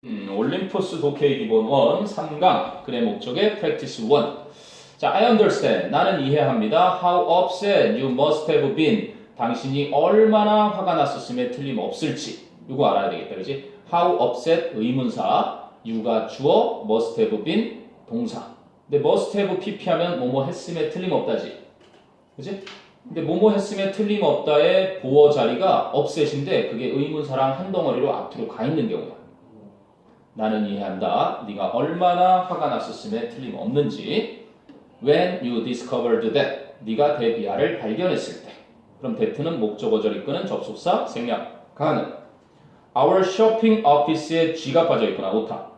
올림포스 독해의 기본 1, 3강, 글의 목적의 practice 1. 자, I understand. 나는 이해합니다. How upset you must have been. 당신이 얼마나 화가 났었음에 틀림없을지. 이거 알아야 되겠다, 그지? How upset 의문사, you가 주어, must have been 동사. 근데 must have pp하면 뭐뭐 했음에 틀림없다지. 그지? 근데 뭐뭐 했음에 틀림없다의 보어 자리가 upset인데 그게 의문사랑 한 덩어리로 앞뒤로 가 있는 경우야. 나는 이해한다. 네가 얼마나 화가 났었음에 틀림없는지. When you discovered that. 네가 데비아를 발견했을 때. 그럼 that는 목적어절 이끄는 접속사 생략 가능. Our shopping office에 G가 빠져 있구나. 오타.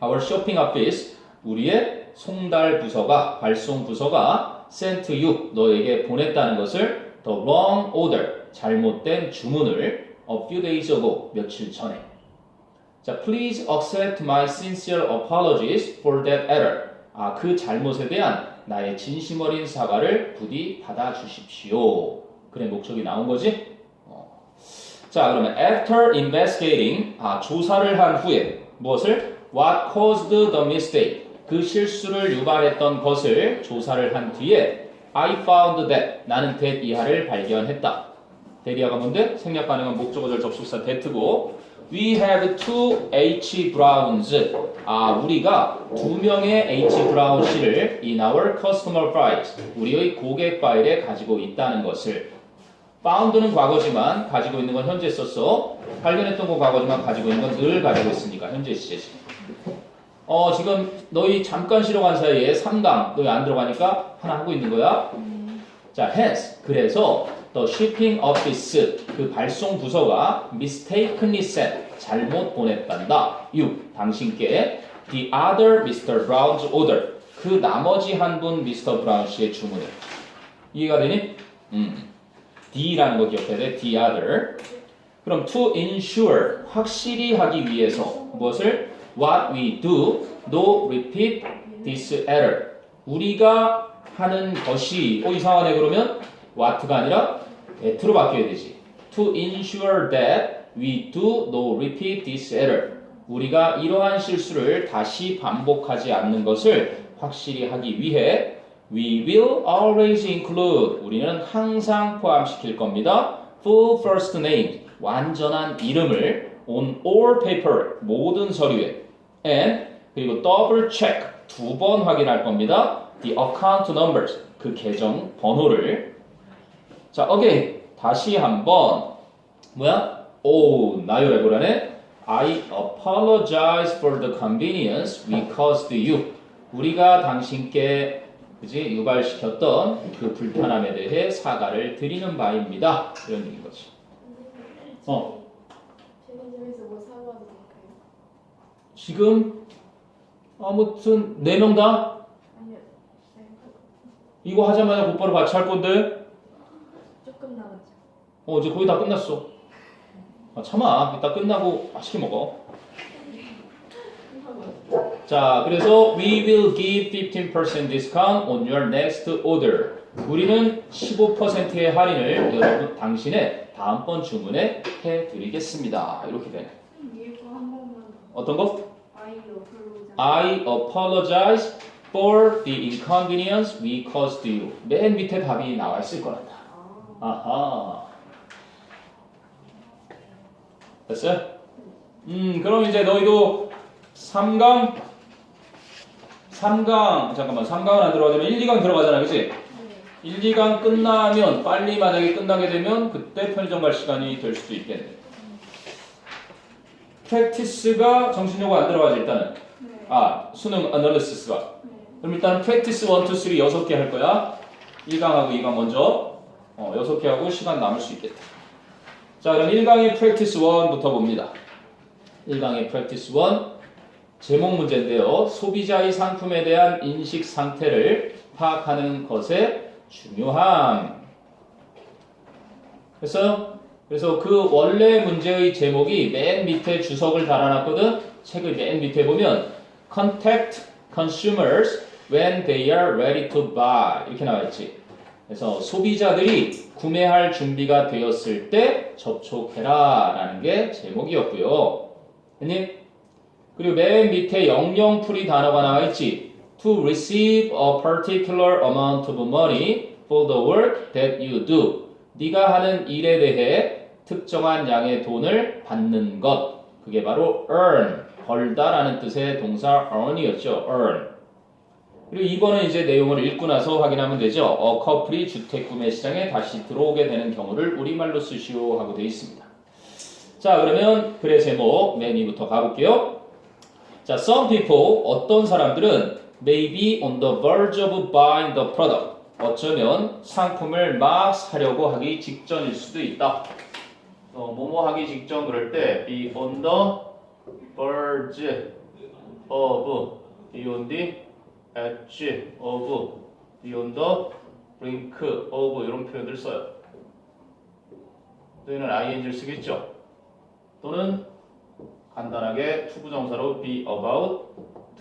Our shopping office. 우리의 송달 부서가 발송 부서가 sent you. 너에게 보냈다는 것을 the wrong order. 잘못된 주문을 a few days ago. 며칠 전에. 자, please accept my sincere apologies for that error. 그 잘못에 대한 나의 진심 어린 사과를 부디 받아주십시오. 그래, 목적이 나온 거지? 자, 그러면 after investigating, 조사를 한 후에 무엇을? What caused the mistake? 그 실수를 유발했던 것을 조사를 한 뒤에 I found that, 나는 that 이하를 발견했다. that 이하가 뭔데? 생략 가능한 목적어절 접속사 that고 We have two H. Browns. 우리가 두 명의 H. Brown 씨를 in our customer files. 우리의 고객 파일에 가지고 있다는 것을. found는 과거지만 가지고 있는 건 현재 썼어. 발견했던 거 과거지만 가지고 있는 건 늘 가지고 있으니까 현재 시제지. 지금 너희 잠깐 쉬러 간 사이에 3강 너희 안 들어가니까 하나 하고 있는 거야. 자, hence. 그래서 The shipping office, 그 발송 부서가 mistakenly sent, 잘못 보냈단다. You, 당신께 the other Mr. Brown's order, 그 나머지 한 분 Mr. Brown 씨의 주문을. 이해가 되니? D라는 거 기억해야 돼. The other. 그럼 to ensure, 확실히 하기 위해서 무엇을? What we do, no repeat this error. 우리가 하는 것이 이상하네 그러면 what가 아니라 that로 바뀌어야 되지. To ensure that we do not repeat this error. 우리가 이러한 실수를 다시 반복하지 않는 것을 확실히 하기 위해 we will always include. 우리는 항상 포함시킬 겁니다. Full first name. 완전한 이름을 on all paper. 모든 서류에. And 그리고 double check. 2번 확인할 겁니다. The account numbers. 그 계정 번호를. 자, again. 다시 한번. 뭐야? 나열해 보라네. I apologize for the convenience we caused you. 우리가 당신께 그지 유발시켰던 그 불편함에 대해 사과를 드리는 바입니다. 이런 얘기인 거지. 편의점에서 뭐 사과도 될까요? 지금 아무튼 4명 다 아니요. 이거 하자마자 곧바로 같이 할 건데. 조금 남았죠. 이제 거의 다 끝났어. 참아. 이따 끝나고 맛있게 먹어. 자, 그래서 we will give 15% discount on your next order. 우리는 15%의 할인을 여러분 당신의 다음번 주문에 해드리겠습니다. 이렇게 되네. 이거 한 번만. 어떤 거? I apologize. I apologize for the inconvenience we caused you. 맨 밑에 답이 나와 있을 거란다. 아하. 됐어요? 그럼 이제 너희도 3강 잠깐만 3강은 안 들어가자면 1, 2강 들어가잖아, 그치? 1, 2강 끝나면 빨리 만약에 끝나게 되면 그때 편의점 갈 시간이 될 수도 있겠네. 프랙티스가 정신요구 안 들어가지 일단은. 수능 어널리시스가. 그럼 일단 프랙티스 1, 2, 3 6개 할 거야. 1강하고 2강 먼저 6개 하고 시간 남을 수 있겠다. 자, 그럼 1강의 프랙티스 1부터 봅니다. 1강의 프랙티스 1 제목 문제인데요. 소비자의 상품에 대한 인식 상태를 파악하는 것의 중요함. 그래서 그 원래 문제의 제목이 맨 밑에 주석을 달아놨거든. 책의 맨 밑에 보면 Contact consumers when they are ready to buy 이렇게 나와 있지. 그래서 소비자들이 구매할 준비가 되었을 때 접촉해라 라는 게 제목이었고요. 형님, 그리고 맨 밑에 영영풀이 단어가 나와 있지. To receive a particular amount of money for the work that you do. 네가 하는 일에 대해 특정한 양의 돈을 받는 것. 그게 바로 earn, 벌다라는 뜻의 동사 earn이었죠. earn. 그리고 2번은 이제 내용을 읽고 나서 확인하면 되죠. 커플이 주택 구매 시장에 다시 들어오게 되는 경우를 우리말로 쓰시오 하고 되어 있습니다. 자, 그러면 글의 제목 맨 위부터 가볼게요. 자, some people, 어떤 사람들은 may be on the verge of buying the product. 어쩌면 상품을 막 사려고 하기 직전일 수도 있다. 뭐뭐 하기 직전 그럴 때 be on the verge of, be on the edge of, be on the brink of 이런 표현들 써요. 또는 ing를 쓰겠죠. 또는 간단하게 to 부정사로 be about,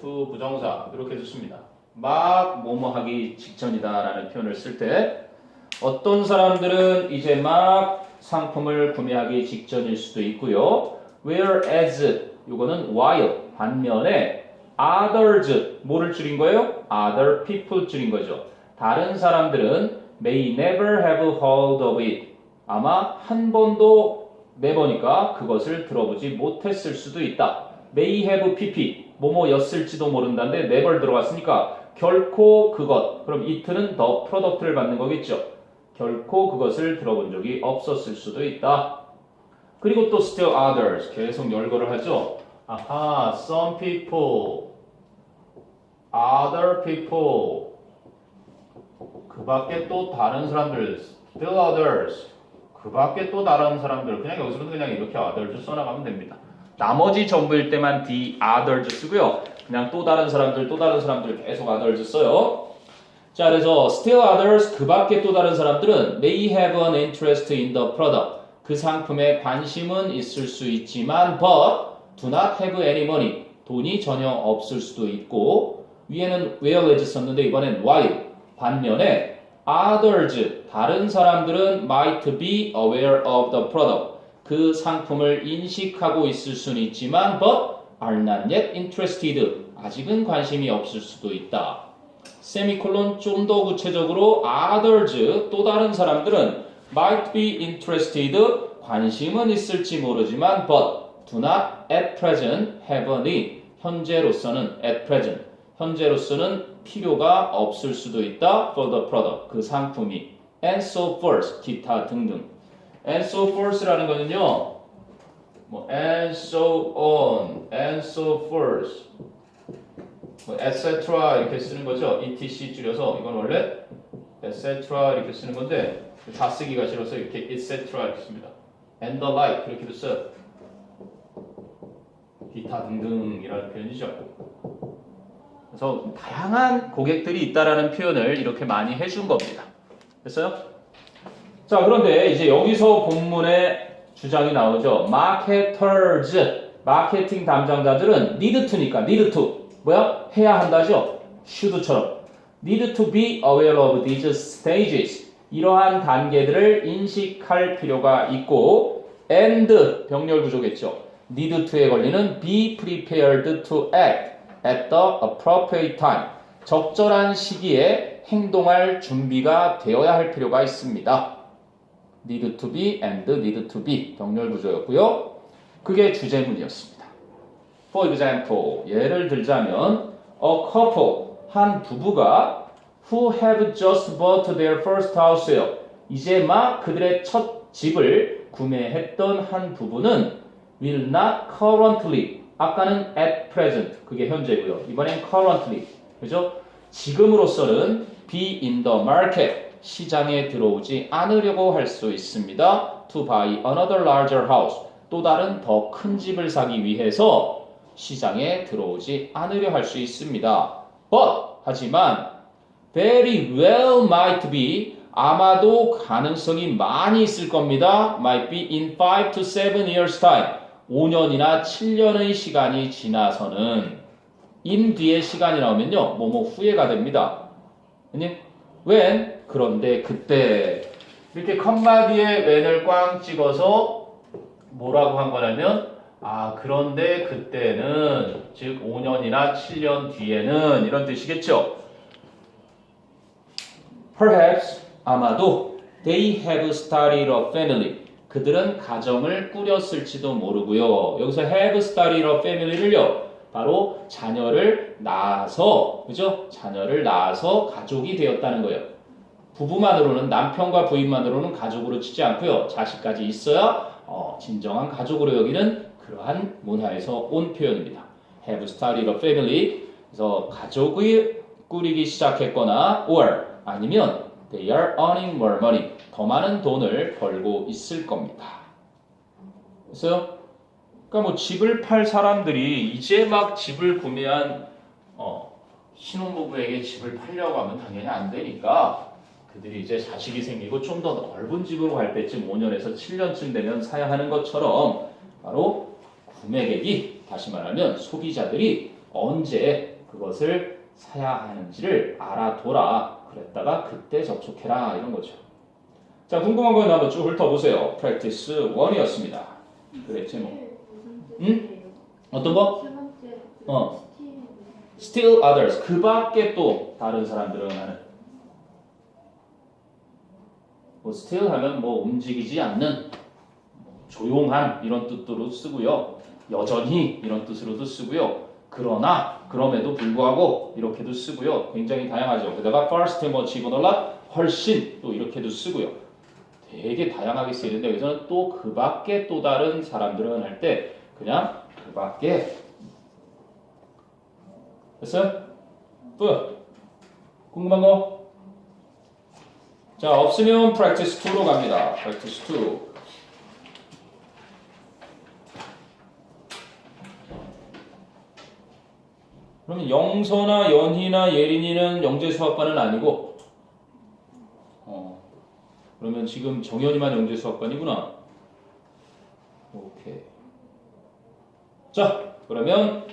to 부정사 이렇게 좋습니다. 막 뭐뭐 하기 직전이다라는 표현을 쓸 때 어떤 사람들은 이제 막 상품을 구매하기 직전일 수도 있고요. Whereas 이거는 while 반면에 others 뭐를 줄인 거예요? Other people 줄인 거죠. 다른 사람들은 may never have hold of it. 아마 한 번도 내보니까 그것을 들어보지 못했을 수도 있다. may have pp 뭐뭐였을지도 모른다는데 never 들어갔으니까 결코 그것. 그럼 it는 더 프로덕트를 받는 거겠죠. 결코 그것을 들어본 적이 없었을 수도 있다. 그리고 또 still others 계속 열거를 하죠. 아하, some people, other people, 그 밖에 또 다른 사람들, still others, 그 밖에 또 다른 사람들. 그냥 여기서는 그냥 이렇게 others 써나가면 됩니다. 나머지 전부일 때만 the others 쓰고요. 그냥 또 다른 사람들 계속 others 써요. 자, 그래서 still others, 그 밖에 또 다른 사람들은 may have an interest in the product. 그 상품에 관심은 있을 수 있지만 but do not have any money. 돈이 전혀 없을 수도 있고 위에는 whereas 썼는데 이번엔 while. 반면에 others, 다른 사람들은 might be aware of the product. 그 상품을 인식하고 있을 수는 있지만 but are not yet interested. 아직은 관심이 없을 수도 있다. 세미콜론 좀 더 구체적으로 others, 또 다른 사람들은 might be interested, 관심은 있을지 모르지만 but do not at present have any, 현재로서는 at present, 현재로서는 필요가 없을 수도 있다 for the product, 그 상품이 and so forth, 기타 등등. and so forth라는 거는요 뭐 and so on, and so forth, 뭐 etc 이렇게 쓰는 거죠. etc 줄여서 이건 원래 etc 이렇게 쓰는 건데 다 쓰기가 싫어서 이렇게 etc 이렇게 씁니다. and the like 이렇게도 써요. 기타 등등이라는 표현이죠. 그래서 다양한 고객들이 있다라는 표현을 이렇게 많이 해준 겁니다. 됐어요? 자, 그런데 이제 여기서 본문에 주장이 나오죠. marketers, 마케팅 담당자들은 need to니까 need to 뭐야? 해야 한다죠. should처럼 need to be aware of these stages, 이러한 단계들을 인식할 필요가 있고 and 병렬 구조겠죠. need to에 걸리는 be prepared to act at the appropriate time, 적절한 시기에 행동할 준비가 되어야 할 필요가 있습니다. need to be and need to be 병렬 구조였고요. 그게 주제문이었습니다. For example, 예를 들자면 a couple, 한 부부가 who have just bought their first house요. 이제 막 그들의 첫 집을 구매했던 한 부부는 will not currently, 아까는 at present, 그게 현재고요. 이번엔 currently, 그죠? 지금으로서는 be in the market, 시장에 들어오지 않으려고 할 수 있습니다. to buy another larger house, 또 다른 더 큰 집을 사기 위해서 시장에 들어오지 않으려 할 수 있습니다. But, 하지만 very well might be, 아마도 가능성이 많이 있을 겁니다. might be in 5 to 7 years time, 5년이나 7년의 시간이 지나서는 in 뒤에 시간이 나오면요 뭐뭐 후에가 됩니다. when, 그런데 그때 이렇게 컴마 뒤에 when을 꽝 찍어서 뭐라고 한 거냐면 그런데 그때는, 즉 5년이나 7년 뒤에는 이런 뜻이겠죠. Perhaps, 아마도 they have started a family. 그들은 가정을 꾸렸을지도 모르고요. 여기서 have started a family를요. 바로 자녀를 낳아서, 그죠? 자녀를 낳아서 가족이 되었다는 거예요. 부부만으로는, 남편과 부인만으로는 가족으로 치지 않고요. 자식까지 있어야 진정한 가족으로 여기는 그러한 문화에서 온 표현입니다. have started a family. 그래서 가족을 꾸리기 시작했거나 or 아니면 they are earning more money. 더 많은 돈을 벌고 있을 겁니다. 그래서 그러니까 뭐 집을 팔 사람들이 이제 막 집을 구매한 신혼부부에게 집을 팔려고 하면 당연히 안 되니까 그들이 이제 자식이 생기고 좀 더 넓은 집으로 갈 때쯤 5년에서 7년쯤 되면 사야 하는 것처럼 바로 구매객이, 다시 말하면 소비자들이 언제 그것을 사야 하는지를 알아둬라. 그랬다가 그때 접촉해라 이런 거죠. 자, 궁금한 거 한번 쭉 훑어보세요. Practice 1이었습니다. 그래, 제목. 어떤 거? 세 번째 스틸. Still others. 그 밖에 또 다른 사람들은 하는. 뭐 still 하면 뭐 움직이지 않는, 조용한 이런 뜻으로 쓰고요. 여전히 이런 뜻으로도 쓰고요. 그러나, 그럼에도 불구하고 이렇게도 쓰고요. 굉장히 다양하죠. 게다가 far still much even a lot, 훨씬 또 이렇게도 쓰고요. 되게 다양하게 쓰이는데 여기서는 또 그 밖에 또 다른 사람들은 할 때 그냥 그 밖에. 됐어요? 또 궁금한 거? 자, 없으면 practice 2로 갑니다. practice 2. 그러면 영서나 연희나 예린이는 영재수학과는 아니고, 그러면 지금 정연이만 영재수학과이구나. 오케이. 자, 그러면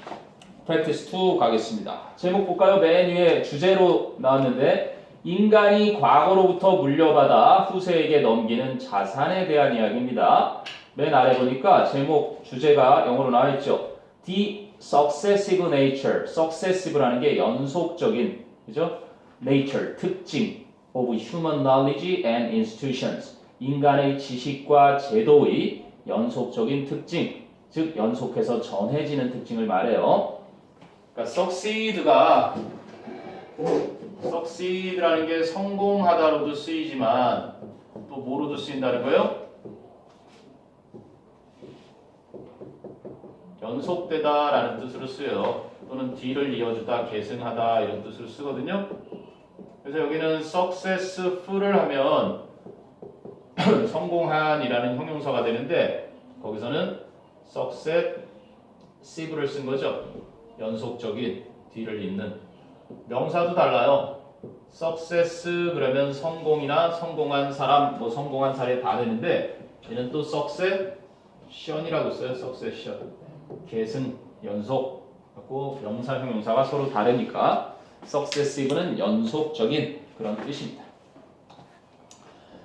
practice 2 가겠습니다. 제목 볼까요? 맨 위에 주제로 나왔는데, 인간이 과거로부터 물려받아 후세에게 넘기는 자산에 대한 이야기입니다. 맨 아래 보니까 제목 주제가 영어로 나와 있죠. The successive nature. successive라는 게 연속적인, 그죠? nature, 특징 of human knowledge and institutions. 인간의 지식과 제도의 연속적인 특징, 즉 연속해서 전해지는 특징을 말해요. 그러니까 succeed라는 게 성공하다로도 쓰이지만 또 뭐로도 쓰인다는 거예요? 연속되다라는 뜻으로 쓰여요. 또는 뒤를 이어주다, 계승하다 이런 뜻으로 쓰거든요. 그래서 여기는 successful을 하면 성공한이라는 형용사가 되는데 거기서는 successive를 쓴 거죠. 연속적인, 뒤를 잇는. 명사도 달라요. success 그러면 성공이나 성공한 사람, 뭐 성공한 사례 다 되는데 얘는 또 succession이라고 써요. succession. 계승, 연속. 그리고 명사, 형용사가 서로 다르니까 successive는 연속적인 그런 뜻입니다.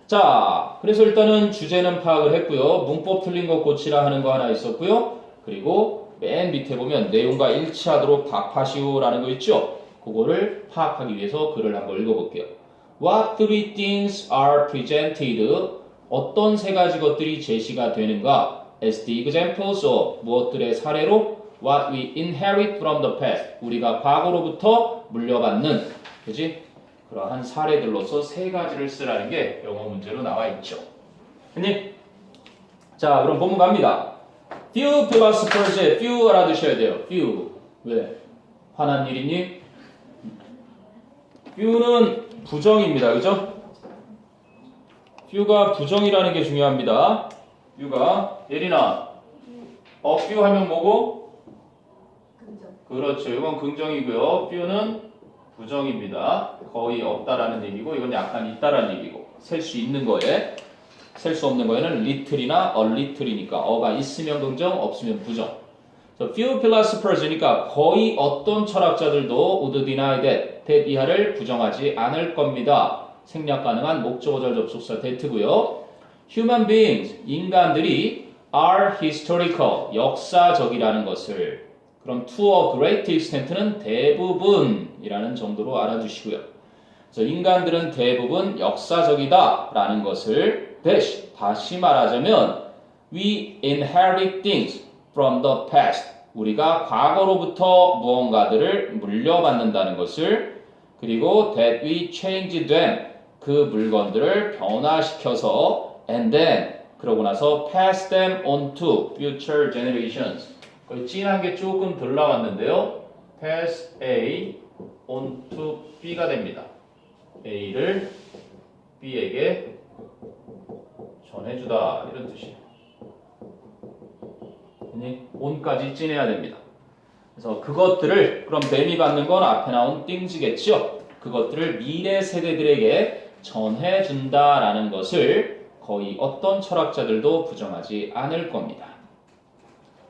자, 그래서 일단은 주제는 파악을 했고요. 문법 틀린 거 고치라 하는 거 하나 있었고요. 그리고 맨 밑에 보면 내용과 일치하도록 답하시오라는 거 있죠. 그거를 파악하기 위해서 글을 한번 읽어볼게요. What three things are presented? 어떤 세 가지 것들이 제시가 되는가? As the examples of 무엇들의 사례로 what we inherit from the past. 우리가 과거로부터 물려받는, 그지? 그러한 사례들로서 세 가지를 쓰라는 게 영어 문제로 나와 있죠. 형님, 자, 그럼 본문 갑니다. Few philosophers, few 알아두셔야 돼요. few. 왜? 화난 일이니? few는 부정입니다. 그죠? few가 부정이라는 게 중요합니다. few가, 예린아, few 하면 뭐고? 긍정. 그렇죠. 이건 긍정이고요. few는 부정입니다. 거의 없다라는 얘기고, 이건 약간 있다라는 얘기고, 셀 수 있는 거에, 셀 수 없는 거에는 little이나 a little이니까 어가 있으면 긍정, 없으면 부정. So, few philosophers니까 거의 어떤 철학자들도 would deny that 이하를 부정하지 않을 겁니다. 생략 가능한 목적어절 접속사 that고요. Human beings, 인간들이 are historical, 역사적이라는 것을 그럼 to a great extent는 대부분이라는 정도로 알아두시고요. 그래서 인간들은 대부분 역사적이다라는 것을 다시 말하자면 we inherit things from the past. 우리가 과거로부터 무언가들을 물려받는다는 것을 그리고 that we change them. 그 물건들을 변화시켜서 and then 그러고 나서 pass them on to future generations. 거의 진한 게 조금 덜 나왔는데요. pass A on to B가 됩니다. A를 B에게 전해주다 이런 뜻이에요. on까지 찐해야 됩니다. 그래서 그것들을 그럼 뱀이 받는 건 앞에 나온 things겠죠. 그것들을 미래 세대들에게 전해준다라는 것을 거의 어떤 철학자들도 부정하지 않을 겁니다.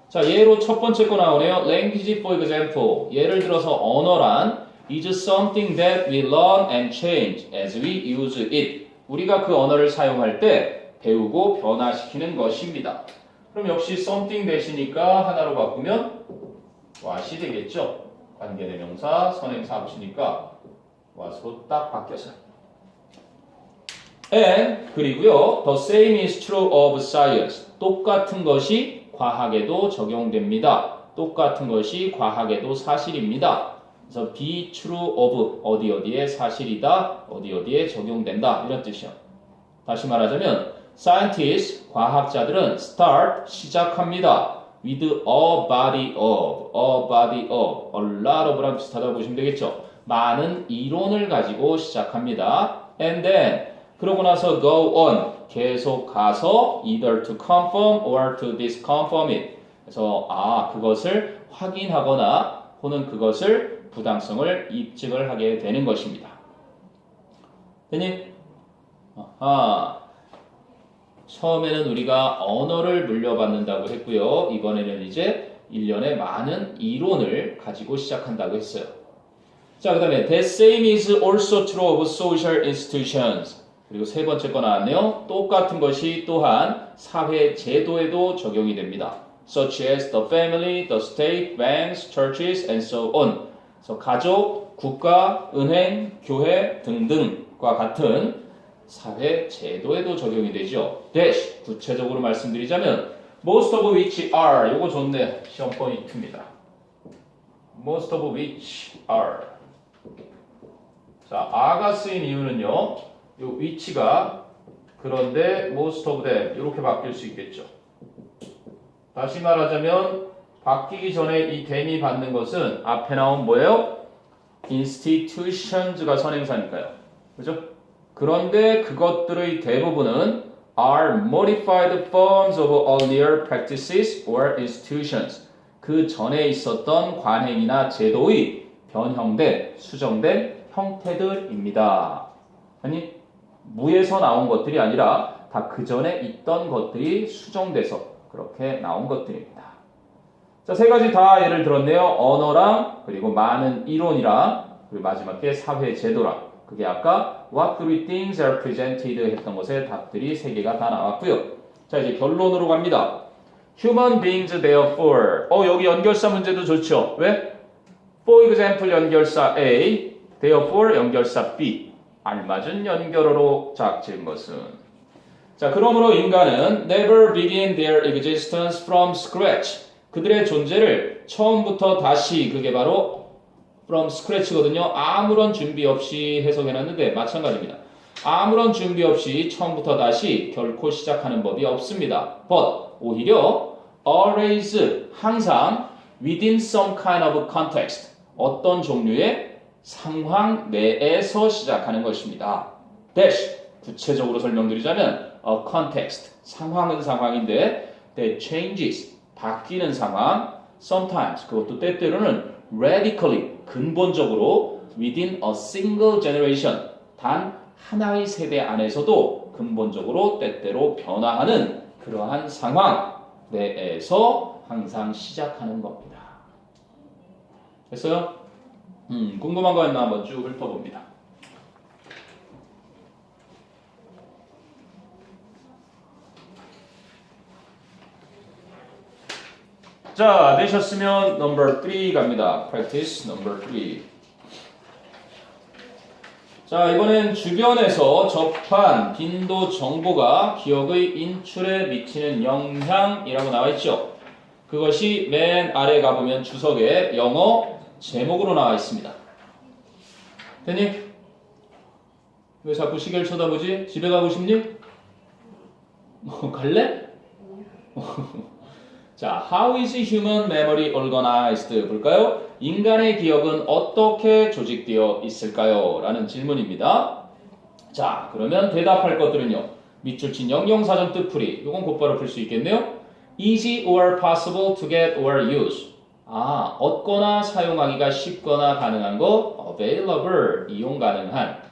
자, 예로 첫 번째 거 나오네요. Language, for example. 예를 들어서 언어란 is something that we learn and change as we use it. 우리가 그 언어를 사용할 때 배우고 변화시키는 것입니다. 그럼 역시 something 대시니까 하나로 바꾸면 what이 되겠죠. 관계대명사, 선행사 합치니까 what으로 딱 바뀌어서. And 그리고요. The same is true of science. 똑같은 것이 과학에도 적용됩니다. 똑같은 것이 과학에도 사실입니다. 그래서 be true of 어디에 사실이다. 어디에 적용된다. 이런 뜻이요. 다시 말하자면 scientists, 과학자들은 start, 시작합니다. with a body of, a lot of랑 비슷하다고 보시면 되겠죠. 많은 이론을 가지고 시작합니다. And then 그러고 나서 go on, 계속 가서 either to confirm or to disconfirm it. 그래서 그것을 확인하거나 혹은 그것을 부당성을 입증을 하게 되는 것입니다. 됐니? 처음에는 우리가 언어를 물려받는다고 했고요. 이번에는 이제 1년에 많은 이론을 가지고 시작한다고 했어요. 자, 그 다음에 the same is also true of social institutions. 그리고 세 번째 거 나왔네요. 똑같은 것이 또한 사회 제도에도 적용이 됩니다. Such as the family, the state, banks, churches, and so on. 그래서 가족, 국가, 은행, 교회 등등과 같은 사회 제도에도 적용이 되죠. dash, 구체적으로 말씀드리자면 most of which are, 요거 좋네. 시험 포인트입니다. most of which are. 자, are가 쓰인 이유는요. 요 위치가 그런데 most of them 이렇게 바뀔 수 있겠죠. 다시 말하자면 바뀌기 전에 이 them이 받는 것은 앞에 나온 뭐예요? institutions가 선행사니까요. 그죠? 그런데 그것들의 대부분은 are modified forms of earlier practices or institutions. 그 전에 있었던 관행이나 제도의 변형된, 수정된 형태들입니다. 아니 무에서 나온 것들이 아니라 다 그 전에 있던 것들이 수정돼서 그렇게 나온 것들입니다. 자, 세 가지 다 예를 들었네요. 언어랑 그리고 많은 이론이랑 그리고 마지막에 사회 제도랑 그게 아까 what three things are presented 했던 것의 답들이 세 개가 다 나왔고요. 자, 이제 결론으로 갑니다. Human beings therefore 여기 연결사 문제도 좋죠. 왜? For example 연결사 A, therefore 연결사 B 알맞은 연결어로 작지은 것은 자, 그러므로 인간은 never begin their existence from scratch. 그들의 존재를 처음부터 다시 그게 바로 from scratch거든요. 아무런 준비 없이 해석해놨는데 마찬가지입니다. 아무런 준비 없이 처음부터 다시 결코 시작하는 법이 없습니다. But 오히려 always 항상 within some kind of context 어떤 종류의 상황 내에서 시작하는 것입니다. dash 구체적으로 설명드리자면 a context 상황은 상황인데 that changes 바뀌는 상황 sometimes 그것도 때때로는 radically 근본적으로 within a single generation 단 하나의 세대 안에서도 근본적으로 때때로 변화하는 그러한 상황 내에서 항상 시작하는 겁니다. 됐어요? 궁금한 거 있나 한번 쭉 훑어봅니다. 자, 되셨으면 number 3 갑니다. practice number 3. 자, 이번엔 주변에서 접한 빈도 정보가 기억의 인출에 미치는 영향이라고 나와 있죠. 그것이 맨 아래 가보면 주석에 영어 제목으로 나와 있습니다. 됐니? 왜 자꾸 시계를 쳐다보지? 집에 가고 싶니? 갈래? 자, how is human memory organized? 볼까요? 인간의 기억은 어떻게 조직되어 있을까요? 라는 질문입니다. 자, 그러면 대답할 것들은요. 밑줄 친 영영사전 뜻풀이. 이건 곧바로 풀 수 있겠네요. Easy or possible to get or use. 얻거나 사용하기가 쉽거나 가능한 것. Available, 이용 가능한.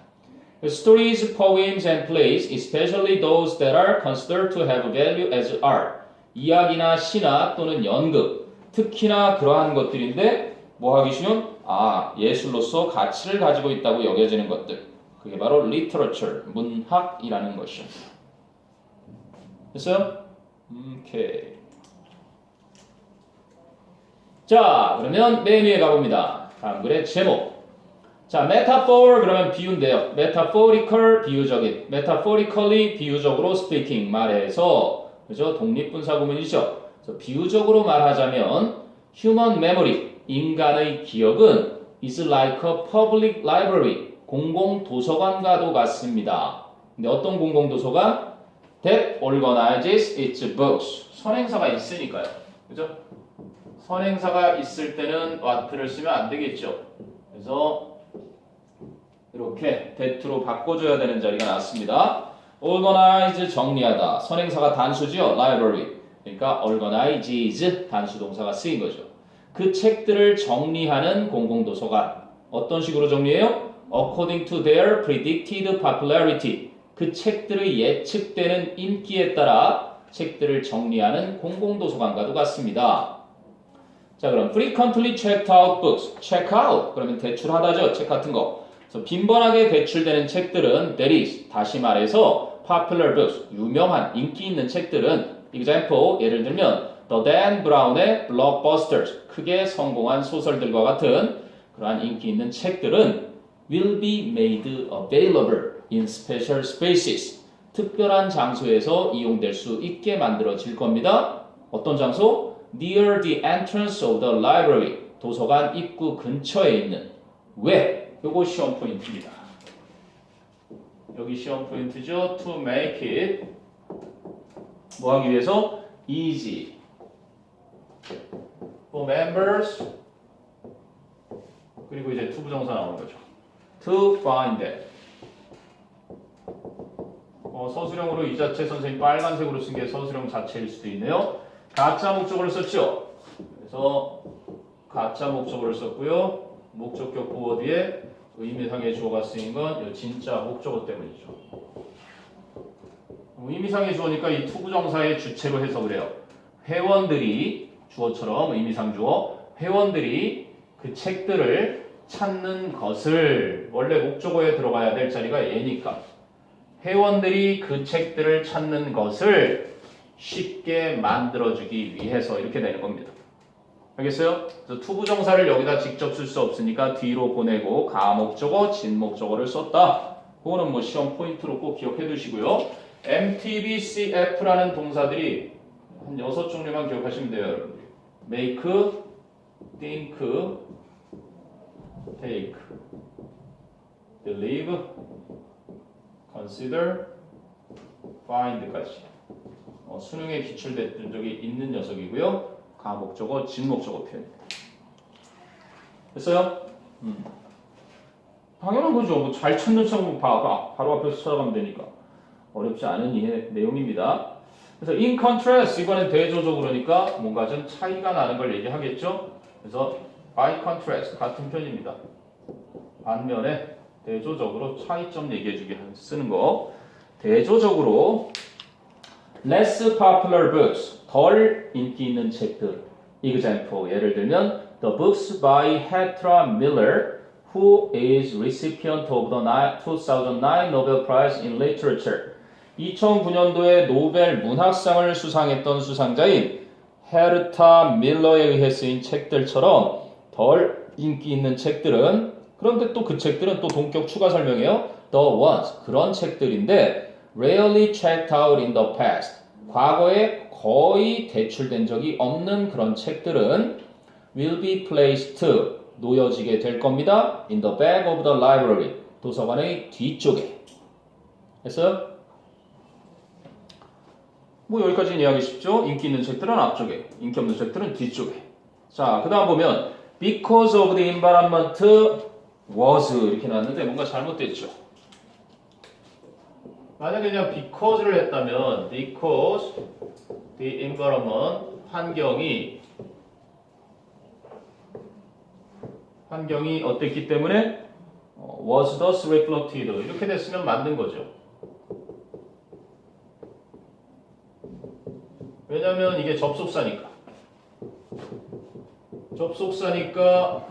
Stories, poems, and plays, especially those that are considered to have value as art. 이야기나 시나 또는 연극, 특히나 그러한 것들인데 뭐 하기 쉬운? 예술로서 가치를 가지고 있다고 여겨지는 것들. 그게 바로 literature, 문학이라는 것이죠. 됐어요? 오케이. 자, 그러면 맨 위에 가봅니다. 다음 글의 제목. 자, metaphor 그러면 비유인데요. metaphorical 비유적인, metaphorically 비유적으로 speaking 말해서 그죠? 독립분사 구문이죠. 그래서 비유적으로 말하자면 human memory 인간의 기억은 is like a public library 공공 도서관과도 같습니다. 근데 어떤 공공 도서관? That organizes its books. 선행사가 있으니까요. 그죠? 선행사가 있을 때는 what를 쓰면 안 되겠죠. 그래서 이렇게 that로 바꿔줘야 되는 자리가 나왔습니다. organize 정리하다. 선행사가 단수죠. library. 그러니까 organizes 단수 동사가 쓰인 거죠. 그 책들을 정리하는 공공도서관. 어떤 식으로 정리해요? according to their predicted popularity. 그 책들의 예측되는 인기에 따라 책들을 정리하는 공공도서관과도 같습니다. 자, 그럼 frequently checked out books. check out 그러면 대출하다죠. 책 같은 거. 그래서 빈번하게 대출되는 책들은 that is 다시 말해서 popular books 유명한 인기 있는 책들은 example 예를 들면 The Dan Brown의 blockbusters 크게 성공한 소설들과 같은 그러한 인기 있는 책들은 will be made available in special spaces 특별한 장소에서 이용될 수 있게 만들어질 겁니다. 어떤 장소? Near the entrance of the library 도서관 입구 근처에 있는 왜? 요거 시험 포인트입니다. 여기 시험 포인트죠. To make it 뭐 하기 위해서? Easy for members 그리고 이제 투부정사 나오는 거죠. To find it 서술형으로 이 자체 선생님 빨간색으로 쓴 게 서술형 자체일 수도 있네요. 가짜 목적어를 썼죠. 그래서 가짜 목적어를 썼고요. 목적격 보어 뒤에 의미상의 주어가 쓰인 건 진짜 목적어 때문이죠. 의미상의 주어니까 이 투부정사의 주체로 해석을 해요. 회원들이 주어처럼 의미상 주어 회원들이 그 책들을 찾는 것을 원래 목적어에 들어가야 될 자리가 얘니까 회원들이 그 책들을 찾는 것을 쉽게 만들어주기 위해서 이렇게 되는 겁니다. 알겠어요? 그래서 투부정사를 여기다 직접 쓸 수 없으니까 뒤로 보내고 가목적어, 진목적어를 썼다. 그거는 뭐 시험 포인트로 꼭 기억해 두시고요. MTBCF라는 동사들이 한 6종류만 기억하시면 돼요, 여러분들. make, think, take, believe, consider, find까지. 수능에 기출됐던 적이 있는 녀석이고요. 가목적어, 진목적어 표현입니다. 됐어요? 당연한 거죠. 뭐 잘 찾는 척 바로 앞에서 찾아가면 되니까. 어렵지 않은 이해 내용입니다. 그래서 in contrast 이번엔 대조적으로니까 뭔가 좀 차이가 나는 걸 얘기하겠죠. 그래서 by contrast 같은 편입니다. 반면에 대조적으로 차이점 얘기해주게 쓰는 거. 대조적으로 less popular books 덜 인기 있는 책들. example 예를 들면 the books by Hetra Miller who is recipient of the 2009 Nobel Prize in Literature. 2009년도에 노벨 문학상을 수상했던 수상자인 헤르타 밀러에 의해 쓰인 책들처럼 덜 인기 있는 책들은 그런데 또 그 책들은 또 동격 추가 설명이에요. The ones 그런 책들인데 rarely checked out in the past 과거에 거의 대출된 적이 없는 그런 책들은 will be placed 놓여지게 될 겁니다. in the back of the library 도서관의 뒤쪽에 했어요? 뭐 여기까지는 이해하기 쉽죠? 인기 있는 책들은 앞쪽에, 인기 없는 책들은 뒤쪽에. 자, 그 다음 보면 because of the environment was 이렇게 나왔는데 뭔가 잘못됐죠. 만약에 그냥 because를 했다면 because the environment 환경이 어땠기 때문에 was thus reflected 이렇게 됐으면 맞는 거죠. 왜냐면 이게 접속사니까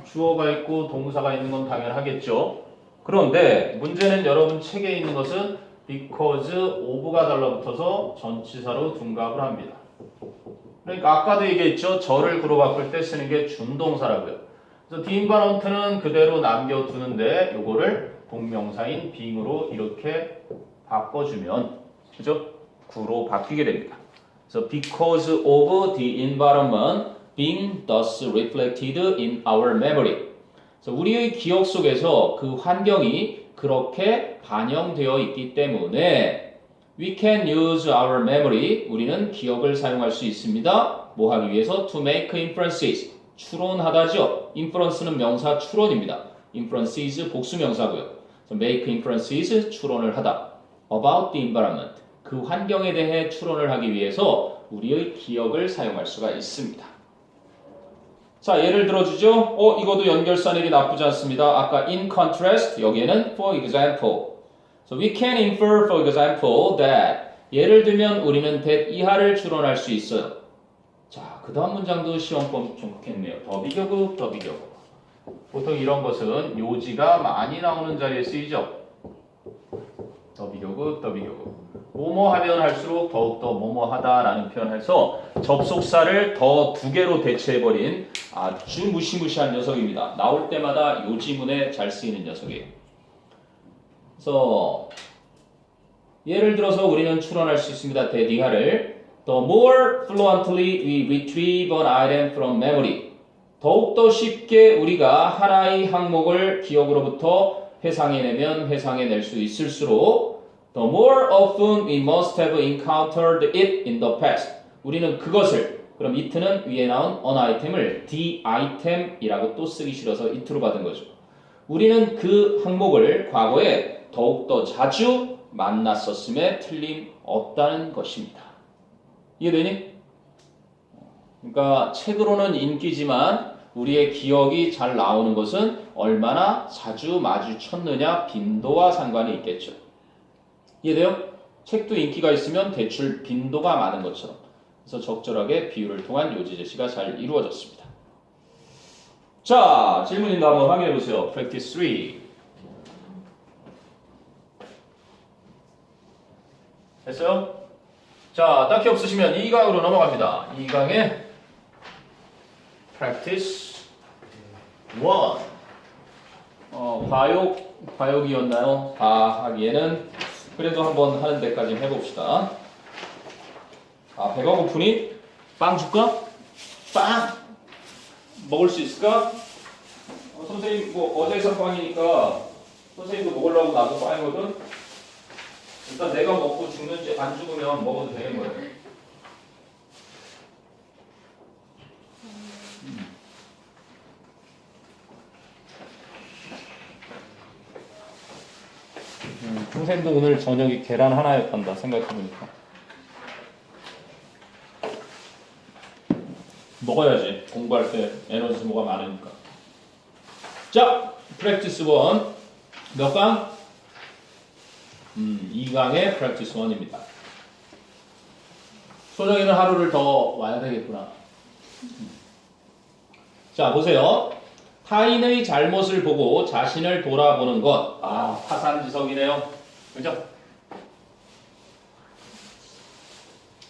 주어가 있고 동사가 있는 건 당연하겠죠. 그런데 문제는 여러분 책에 있는 것은 because of가 달라붙어서 전치사로 둔갑을 합니다. 그러니까 아까도 얘기했죠. 절을 구로 바꿀 때 쓰는 게 준동사라고요. 그래서 the environment는 그대로 남겨두는데 요거를 동명사인 being으로 이렇게 바꿔주면 그죠? 구로 바뀌게 됩니다. 그래서 because of the environment being thus reflected in our memory. 그래서 우리의 기억 속에서 그 환경이 그렇게 반영되어 있기 때문에 we can use our memory. 우리는 기억을 사용할 수 있습니다. 뭐 하기 위해서? to make inferences. 추론하다죠. inference는 명사 추론입니다. inferences 복수 명사고요. 그래서 make inferences 추론을 하다. about the environment. 그 환경에 대해 추론을 하기 위해서 우리의 기억을 사용할 수가 있습니다. 자, 예를 들어주죠. 이것도 연결사 내기 나쁘지 않습니다. 아까 in contrast, 여기에는 for example. So we can infer, for example, that 예를 들면 우리는 that 이하를 추론할 수 있어요. 자, 그 다음 문장도 시험법 좀 좋겠네요. 더 비교급. 보통 이런 것은 요지가 많이 나오는 자리에 쓰이죠. 더 비교급. 뭐뭐 하면 할수록 더욱더 뭐뭐 하다라는 표현해서 접속사를 더 두 개로 대체해버린 아주 무시무시한 녀석입니다. 나올 때마다 요지문에 잘 쓰이는 녀석이에요. 그래서 예를 들어서 우리는 추론할 수 있습니다. 대디하를 The more fluently we retrieve an item from memory 더욱더 쉽게 우리가 하나의 항목을 기억으로부터 회상해낼 수 있을수록 The more often we must have encountered it in the past. 우리는 그것을, 그럼 it는 위에 나온 an item을 the item이라고 또 쓰기 싫어서 it로 받은 거죠. 우리는 그 항목을 과거에 더욱더 자주 만났었음에 틀림없다는 것입니다. 이해되니? 그러니까 책으로는 인기지만 우리의 기억이 잘 나오는 것은 얼마나 자주 마주쳤느냐 빈도와 상관이 있겠죠. 이해돼요? 책도 인기가 있으면 대출 빈도가 많은 것처럼. 그래서 적절하게 비유를 통한 요지 제시가 잘 이루어졌습니다. 자, 질문인가 한번 확인해 보세요. Practice 3. 됐어요? 자, 딱히 없으시면 2강으로 넘어갑니다. 2강에 Practice 1. 과욕이었나요? 다 하기에는 그래도 한번 하는 데까지 해봅시다. 배가 고프니? 빵 줄까? 빵! 먹을 수 있을까? 선생님, 어제 산 빵이니까 선생님도 먹으려고 나도 빵이거든? 일단 내가 먹고 죽는지 안 죽으면 먹어도 되는 거예요. 선생님도 오늘 저녁이 계란 하나였단다 생각해보니까. 먹어야지. 공부할 때 에너지 소모가 많으니까. 자, 프랙티스 1 몇 강? 2강의 프랙티스 1입니다. 소정이는 하루를 더 와야 되겠구나. 자, 보세요. 타인의 잘못을 보고 자신을 돌아보는 것. 파산지석이네요. 그죠?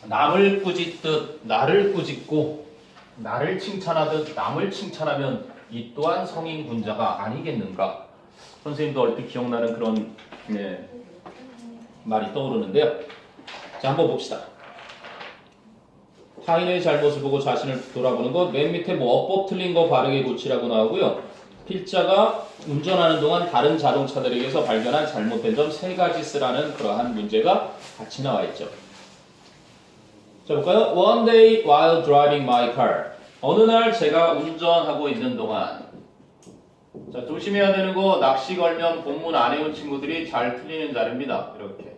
남을 꾸짖듯 나를 꾸짖고 나를 칭찬하듯 남을 칭찬하면 이 또한 성인 군자가 아니겠는가? 선생님도 얼핏 기억나는 그런 말이 떠오르는데요. 자, 한번 봅시다. 타인의 잘못을 보고 자신을 돌아보는 것. 맨 밑에 뭐 어법 틀린 거 바르게 고치라고 나오고요. 필자가 운전하는 동안 다른 자동차들에게서 발견한 잘못된 점 3가지 쓰라는 그러한 문제가 같이 나와 있죠. 자, 볼까요? One day while driving my car. 어느 날 제가 운전하고 있는 동안. 자, 조심해야 되는 거 낚시 걸면 본문 안 해온 친구들이 잘 틀리는 자리입니다. 이렇게.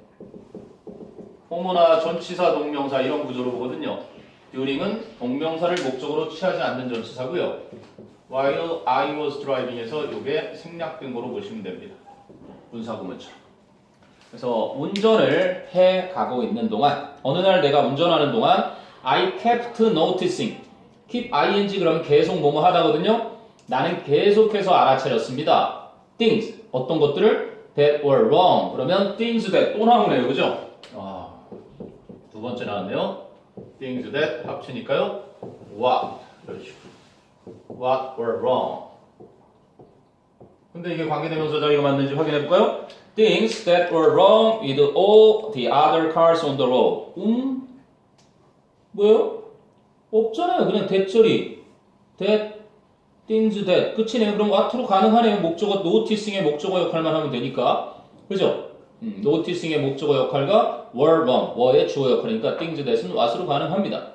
호모나 전치사, 동명사 이런 구조로 보거든요. during은 동명사를 목적으로 취하지 않는 전치사고요. while I was driving에서 이게 생략된 거로 보시면 됩니다. 분사구문처럼. 그래서 운전을 해 가고 있는 동안 어느 날 내가 운전하는 동안 I kept noticing. keep ing 그러면 계속 뭐뭐 하다거든요. 나는 계속해서 알아차렸습니다. things 어떤 것들을 that were wrong. 그러면 things that 또 나오네요. 그죠? 두 번째 나왔네요. things that 합치니까요. what 이런 식으로. what were wrong. 근데 이게 관계대명사 자리가 맞는지 확인해 볼까요? things that were wrong with all the other cars on the road. 뭐요? 없잖아요. 그냥 대처리. that, things that. 끝이네요. 그럼 what로 가능하네요. 목적어, noticing의 목적어 역할만 하면 되니까. 그죠? noticing의 목적어 역할과 were wrong, were의 주어 역할이니까 things that은 what으로 가능합니다.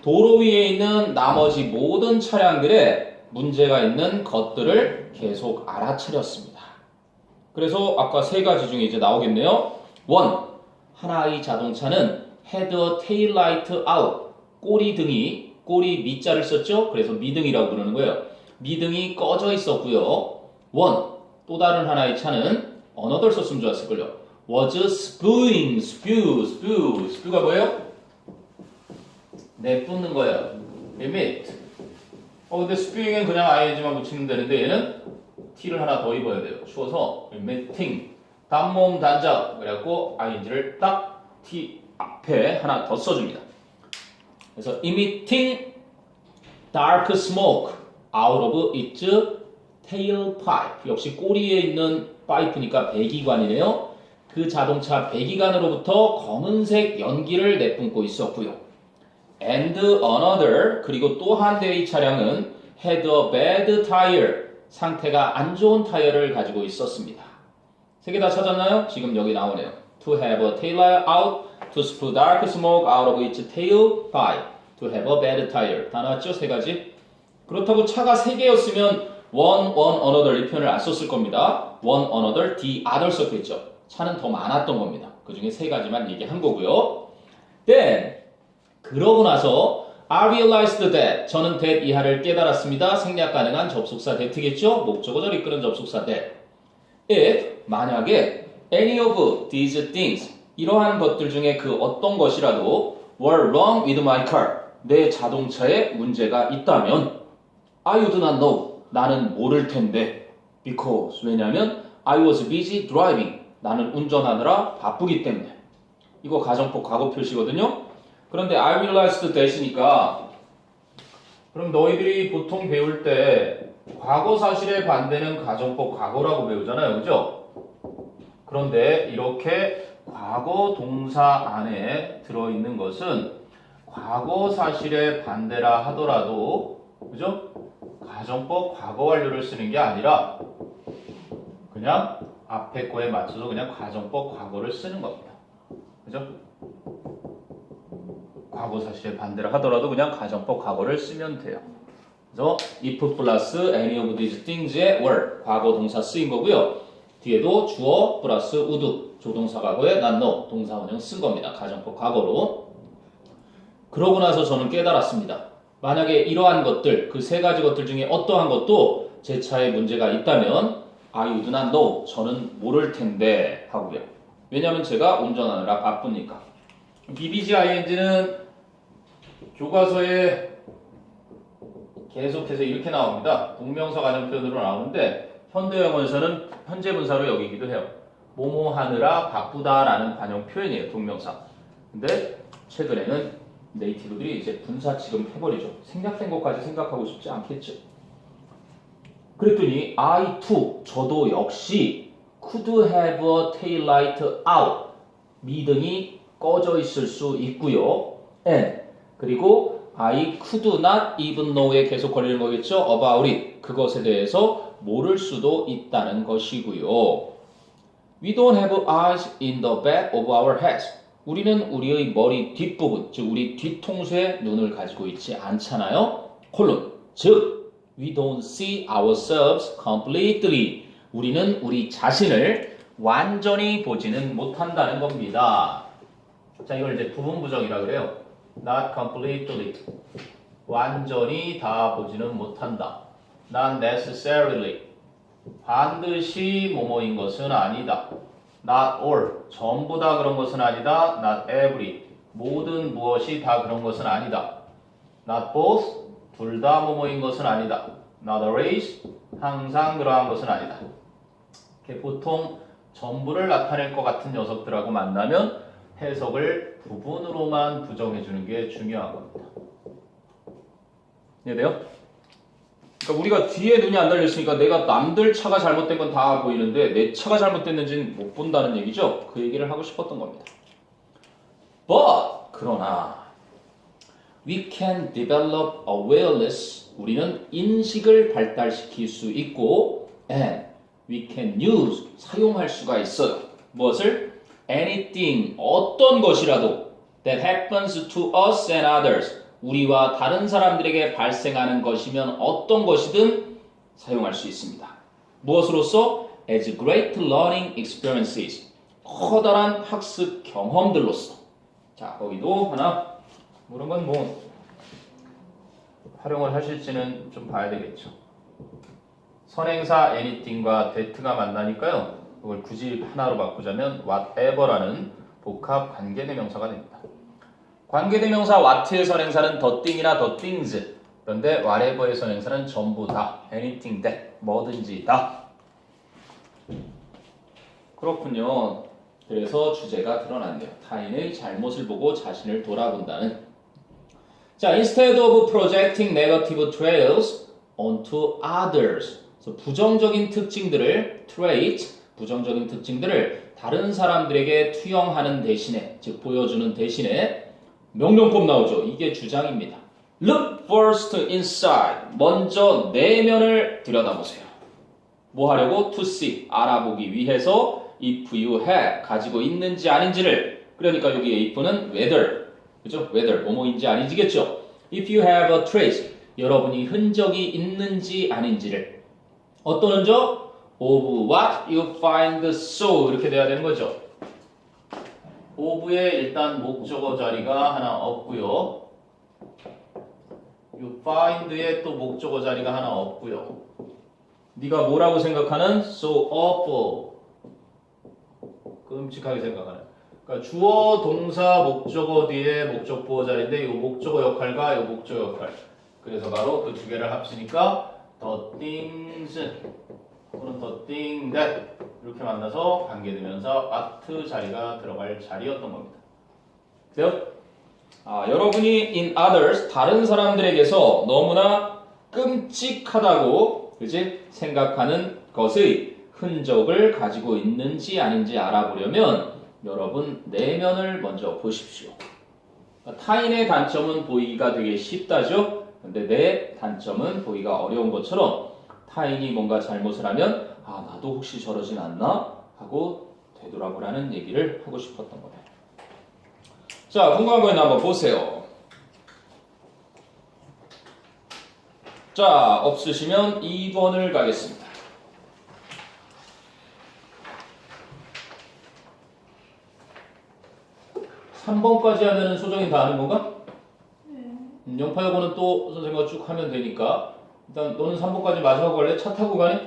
도로 위에 있는 나머지 모든 차량들의 문제가 있는 것들을 계속 알아차렸습니다. 그래서 아까 3가지 중에 이제 나오겠네요. 1. 하나의 자동차는 had a tail light out. 꼬리 밑자를 썼죠? 그래서 미등이라고 부르는 거예요. 미등이 꺼져 있었고요. 1. 또 다른 하나의 차는 another 썼으면 좋았을걸요. was spewing, spew가 뭐예요? 내뿜는 거예요. emit. 근데 spewing은 그냥 ing만 붙이면 되는데 얘는 t를 하나 더 입어야 돼요. 추워서 emitting. 단모음 단작. 그래갖고 ing를 딱 t 앞에 하나 더 써줍니다. 그래서 emitting dark smoke out of its tailpipe. 역시 꼬리에 있는 파이프니까 배기관이네요. 그 자동차 배기관으로부터 검은색 연기를 내뿜고 있었고요. And another, 그리고 또 한 대의 차량은 had a bad tire, 상태가 안 좋은 타이어를 가지고 있었습니다. 3개 다 찾았나요? 지금 여기 나오네요. To have a tail light out, to spew dark smoke out of its tailpipe, to have a bad tire. 다 나왔죠? 3가지. 그렇다고 차가 3개였으면 one, another 이 표현을 안 썼을 겁니다. one, another, the other 썼겠죠. 차는 더 많았던 겁니다. 그 중에 3가지만 얘기한 거고요. Then, 그러고 나서 I realized that, 저는 that 이하를 깨달았습니다. 생략 가능한 접속사 that겠죠? 목적어절 이끄는 접속사 that. If, 만약에 any of these things, 이러한 것들 중에 그 어떤 것이라도 were wrong with my car, 내 자동차에 문제가 있다면 I would not know, 나는 모를 텐데 because, 왜냐하면 I was busy driving, 나는 운전하느라 바쁘기 때문에. 이거 가정법 과거 표시거든요. 그런데 I realized that이니까 그럼 너희들이 보통 배울 때 과거 사실의 반대는 가정법 과거라고 배우잖아요. 그죠? 그런데 이렇게 과거 동사 안에 들어있는 것은 과거 사실의 반대라 하더라도 그죠? 가정법 과거 완료를 쓰는 게 아니라 그냥 앞에 거에 맞춰서 그냥 가정법 과거를 쓰는 겁니다. 그죠? 과거 사실의 반대를 하더라도 그냥 가정법 과거를 쓰면 돼요. 그래서 if 플러스 any of these things의 were 과거 동사 쓰인 거고요. 뒤에도 주어 플러스 would 조동사 과거에 not know 동사 원형 쓴 겁니다. 가정법 과거로. 그러고 나서 저는 깨달았습니다. 만약에 이러한 것들, 그 3가지 것들 중에 어떠한 것도 제 차에 문제가 있다면 I would not know, 저는 모를 텐데 하고요. 왜냐하면 제가 운전하느라 바쁘니까. BBG ING는 교과서에 계속해서 이렇게 나옵니다. 동명사 관형 표현으로 나오는데 현대영어에서는 현재 분사로 여기기도 해요. 뭐뭐 하느라 바쁘다라는 관형 표현이에요. 동명사. 근데 최근에는 네이티브들이 이제 분사 취급해버리죠. 생략된 것까지 생각하고 싶지 않겠죠. 그랬더니 I too, 저도 역시 could have a tail light out. 미등이 꺼져 있을 수 있고요. And 그리고 I could not even know에 계속 걸리는 거겠죠. About it. 그것에 대해서 모를 수도 있다는 것이고요. We don't have eyes in the back of our heads. 우리는 우리의 머리 뒷부분, 즉 우리 뒤통수에 눈을 가지고 있지 않잖아요. 콜론. 즉 we don't see ourselves completely. 우리는 우리 자신을 완전히 보지는 못한다는 겁니다. 자, 이걸 이제 부분부정이라 그래요. Not completely. 완전히 다 보지는 못한다. Not necessarily. 반드시 뭐뭐인 것은 아니다. Not all. 전부 다 그런 것은 아니다. Not every. 모든 무엇이 다 그런 것은 아니다. Not both. 둘 다 뭐뭐인 것은 아니다. Not always. 항상 그러한 것은 아니다. 이렇게 보통 전부를 나타낼 것 같은 녀석들하고 만나면 해석을 부분으로만 부정해주는 게 중요한 겁니다. 이해돼요? 그러니까 우리가 뒤에 눈이 안 달려있으니까 내가 남들 차가 잘못된 건 다 보이는데 내 차가 잘못됐는지는 못 본다는 얘기죠. 그 얘기를 하고 싶었던 겁니다. But 그러나 we can develop awareness. 우리는 인식을 발달시킬 수 있고 and we can use. 사용할 수가 있어요. 무엇을? Anything. 어떤 것이라도 that happens to us and others. 우리와 다른 사람들에게 발생하는 것이면 어떤 것이든 사용할 수 있습니다. 무엇으로써? As great learning experiences. 커다란 학습 경험들로서. 자, 거기도 하나 그런 건 뭐 활용을 하실지는 좀 봐야 되겠죠. 선행사 anything과 that가 만나니까요. 그걸 굳이 하나로 바꾸자면 whatever라는 복합 관계대명사가 됩니다. 관계대명사 what의 선행사는 the thing이나 the things. 그런데 whatever의 선행사는 전부 다 anything that, 뭐든지 다. 그렇군요. 그래서 주제가 드러났네요. 타인의 잘못을 보고 자신을 돌아본다는. 자, instead of projecting negative traits onto others. 그래서 부정적인 특징들을 trait, 부정적인 특징들을 다른 사람들에게 투영하는 대신에, 즉 보여주는 대신에 명령법 나오죠. 이게 주장입니다. Look first inside. 먼저 내면을 들여다보세요. 뭐 하려고? To see. 알아보기 위해서 if you have. 가지고 있는지 아닌지를. 그러니까 여기 if는 whether. 그죠? whether. 뭐뭐인지 아닌지겠죠. If you have a trace. 여러분이 흔적이 있는지 아닌지를. 어떤 흔적? Of what you find so. 이렇게 돼야 되는 거죠. of에 일단 목적어 자리가 하나 없고요. you find에 또 목적어 자리가 하나 없고요. 네가 뭐라고 생각하는? so awful. 끔찍하게 생각하는. 그러니까 주어, 동사, 목적어 뒤에 목적보호 자리인데 이 목적어 역할과 이 목적어 역할. 그래서 바로 그 두 개를 합치니까 the things 또는 the thing that 이렇게 만나서 관계대명사 at 자리가 들어갈 자리였던 겁니다. 그래요? 여러분이 in others 다른 사람들에게서 너무나 끔찍하다고 그지 생각하는 것의 흔적을 가지고 있는지 아닌지 알아보려면 여러분 내면을 먼저 보십시오. 타인의 단점은 보이기가 되게 쉽다죠. 근데 내 단점은 보기가 어려운 것처럼 타인이 뭔가 잘못을 하면 나도 혹시 저러진 않나 하고 되돌아보라는 얘기를 하고 싶었던 거예요. 자, 궁금한 거 있나 한번 보세요. 자, 없으시면 2번을 가겠습니다. 3번까지 하면 소정이 다 아는 건가? 네. 영파 여고는 또 선생님과 쭉 하면 되니까 일단 너는 3번까지 마지막 갈래? 차 타고 가니?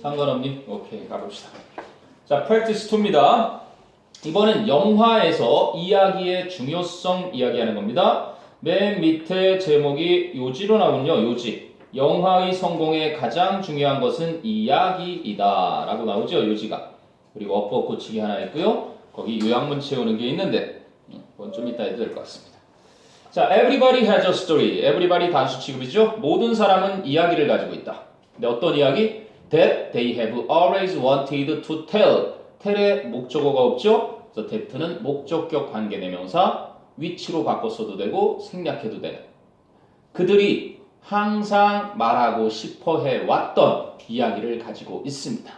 상관없니? 오케이, 가봅시다. 자, practice 2입니다. 이번엔 영화에서 이야기의 중요성 이야기하는 겁니다. 맨 밑에 제목이 요지로 나오군요. 요지. 영화의 성공에 가장 중요한 것은 이야기이다 라고 나오죠. 요지가. 그리고 어법 고치기 하나 있고요. 거기 요약문 채우는 게 있는데 그건 좀 이따 해도 될 것 같습니다. 자, everybody has a story. everybody 단수 취급이죠. 모든 사람은 이야기를 가지고 있다. 근데 어떤 이야기? That they have always wanted to tell. tell의 목적어가 없죠. 그래서 that는 목적격 관계대명사 which로 바꿨어도 되고 생략해도 되는. 그들이 항상 말하고 싶어 해왔던 이야기를 가지고 있습니다.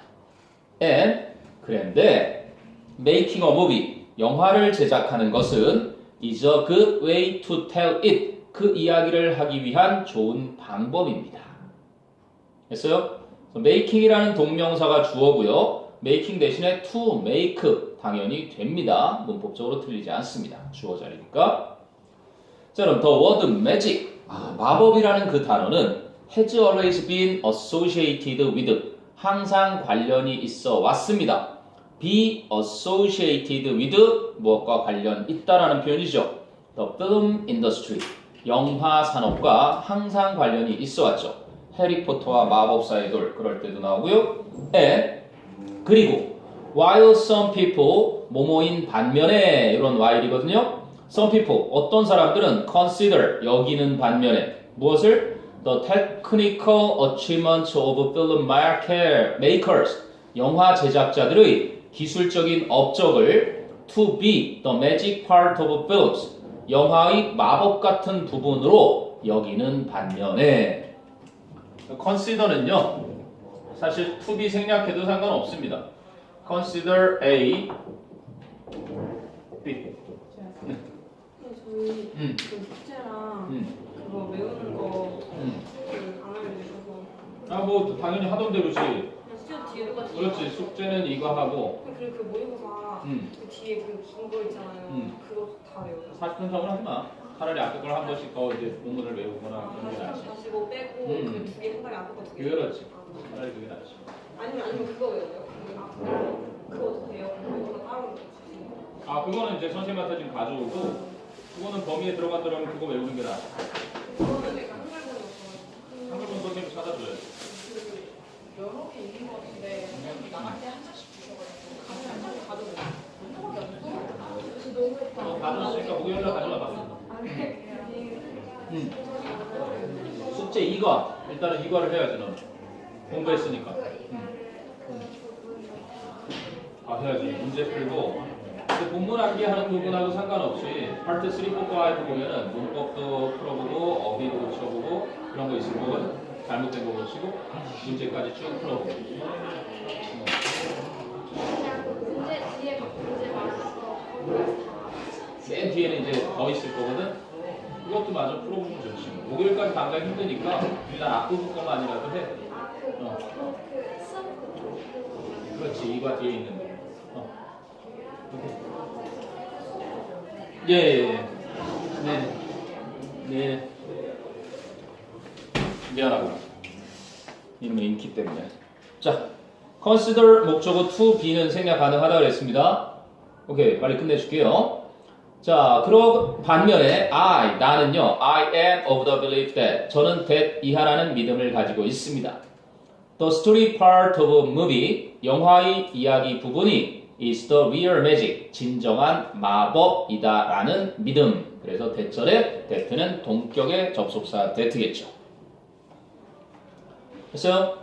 And 그런데 making a movie, 영화를 제작하는 것은 is a good way to tell it. 그 이야기를 하기 위한 좋은 방법입니다. 됐어요? making이라는 동명사가 주어고요. making 대신에 to make 당연히 됩니다. 문법적으로 틀리지 않습니다. 주어 자리니까. 자, 그럼 the word magic, 마법이라는 그 단어는 has always been associated with, 항상 관련이 있어 왔습니다. be associated with 무엇과 관련 있다라는 표현이죠. The film industry, 영화 산업과 항상 관련이 있어 왔죠. 해리포터와 마법사의 돌 그럴 때도 나오고요. 그리고 while some people, 모모인 반면에, 이런 while이거든요. some people, 어떤 사람들은 consider, 여기는 반면에 무엇을? the technical achievements of film makers, 영화 제작자들의 기술적인 업적을 to be the magic part of films, 영화의 마법 같은 부분으로 여기는 반면에. consider는요, 사실 to be 생략해도 상관없습니다. consider A, B. 저희 그 숙제랑 그거 외우는 거 안 알려주셔서 뭐 당연히 하던 대로지. 그냥 숙제 뒤에 똑같이 그렇지. 숙제는 이거 하고 그리고 그 모의고사 그 뒤에 그 긴 거 있잖아요. 그거 다 외워요. 40분 작업을 하지 마. 차라리 앞에 걸 한 번씩 더 이제 본문을 외우거나 그런 게 낫지. 다시 뭐 빼고 그 두 개 생각이 앞에 거두 개. 그렇지. 차라리 그게 낫지. 아니면 그거 외워요. 그거 어떻게 돼요? 그거 따로 주시는 거. 그거는 이제 선생님한테 지금 가져오고, 그거는 범위에 들어간다면 그거 외우는 게 나아. 그거는 약간 한글본이 없어요. 한글본 선생님 찾아줘야지. 여러 개 있는 것 같은데 선생님이 나갈 때 한 장씩 주셔가지고 가면 한 장씩 가져오세요. 그래서 너무 했다. 가져왔으니까 목요일날 가져와봐. 아, 네. 숙제 2과. 일단은 2과를 해야지, 너는. 공부했으니까. 해야지. 문제 풀고. 근데 본문 암기하는 부분하고 상관없이 파트 3, 4, 5 보면은 문법도 풀어보고 어휘도 고쳐보고 그런 거 있을 거거든. 잘못된 거 고치고 문제까지 쭉 풀어보고. 문제 뒤에 문제 많았어. 맨 뒤에는 이제 더 있을 거거든. 그것도 마저 풀어보면 좋지. 목요일까지 당장 힘드니까 일단 앞부분 것만이라도 해. 그렇지. 이과 뒤에 있는 거. 예. 네. 미안하구나. 이름의 인기 때문에. 자, consider 목적어 to be는 생략 가능하다고 그랬습니다. 오케이, 빨리 끝내줄게요. 자, 그럼 반면에 나는요, I am of the belief that, 저는 that 이하라는 믿음을 가지고 있습니다. The story part of a movie, 영화의 이야기 부분이 is the real magic, 진정한 마법이다라는 믿음. 그래서 대절에 that는 동격의 접속사 that겠죠. 됐어요?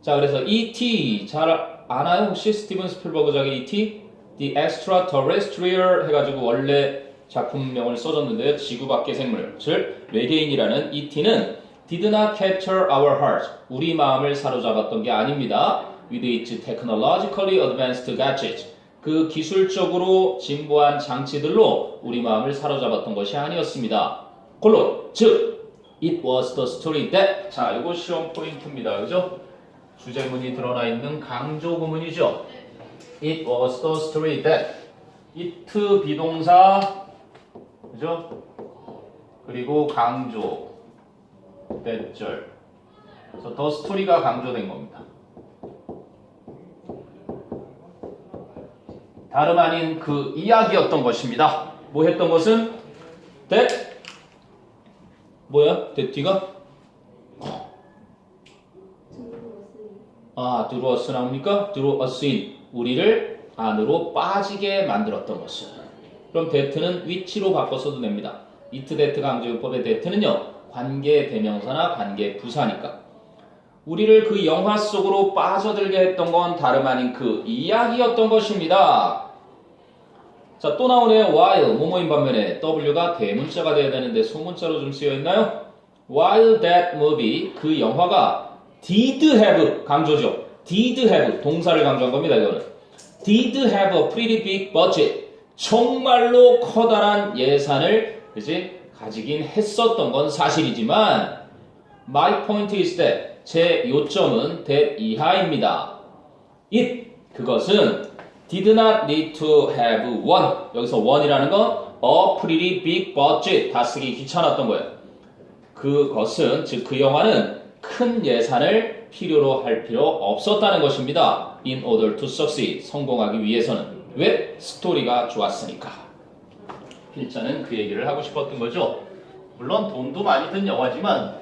자, 그래서 E.T. 잘 아나요? 혹시 스티븐 스필버그 작의 E.T.? The Extraterrestrial 해가지고 원래 작품명을 써줬는데요. 지구 밖의 생물, 즉 외계인이라는 E.T.는 did not capture our hearts, 우리 마음을 사로잡았던 게 아닙니다. With its technologically advanced gadgets, 그 기술적으로 진보한 장치들로 우리 마음을 사로잡았던 것이 아니었습니다. 즉 it was the story that, 자, 이거 시험 포인트입니다. 그죠? 주제문이 드러나 있는 강조 구문이죠. It was the story that, it 비동사, 그죠? 그리고 강조, that절. 그래서 the story가 강조된 겁니다. 다름 아닌 그 이야기였던 것입니다. 뭐 했던 것은 that, 뭐야? that 뒤가? draw us 나옵니까? draw us in, 우리를 안으로 빠지게 만들었던 것은. 그럼 that는 which로 바꿔 써도 됩니다. it, that 강조용법의 that는요. 관계 대명사나 관계 부사니까. 우리를 그 영화 속으로 빠져들게 했던 건 다름 아닌 그 이야기였던 것입니다. 자, 또 나오네요. while, 뭐뭐인 반면에 W가 대문자가 돼야 되는데 소문자로 좀 쓰여있나요? While that movie, 그 영화가 did have, 강조죠. did have, 동사를 강조한 겁니다. 이거는. did have a pretty big budget. 정말로 커다란 예산을 그치? 가지긴 했었던 건 사실이지만 my point is that 제 요점은 that 이하입니다. it, 그것은 did not need to have one. 여기서 one이라는 건 a pretty big budget. 다 쓰기 귀찮았던 거예요. 그것은, 즉 그 영화는 큰 예산을 필요로 할 필요 없었다는 것입니다. In order to succeed. 성공하기 위해서는. 왜? 스토리가 좋았으니까. 필자는 그 얘기를 하고 싶었던 거죠. 물론 돈도 많이 든 영화지만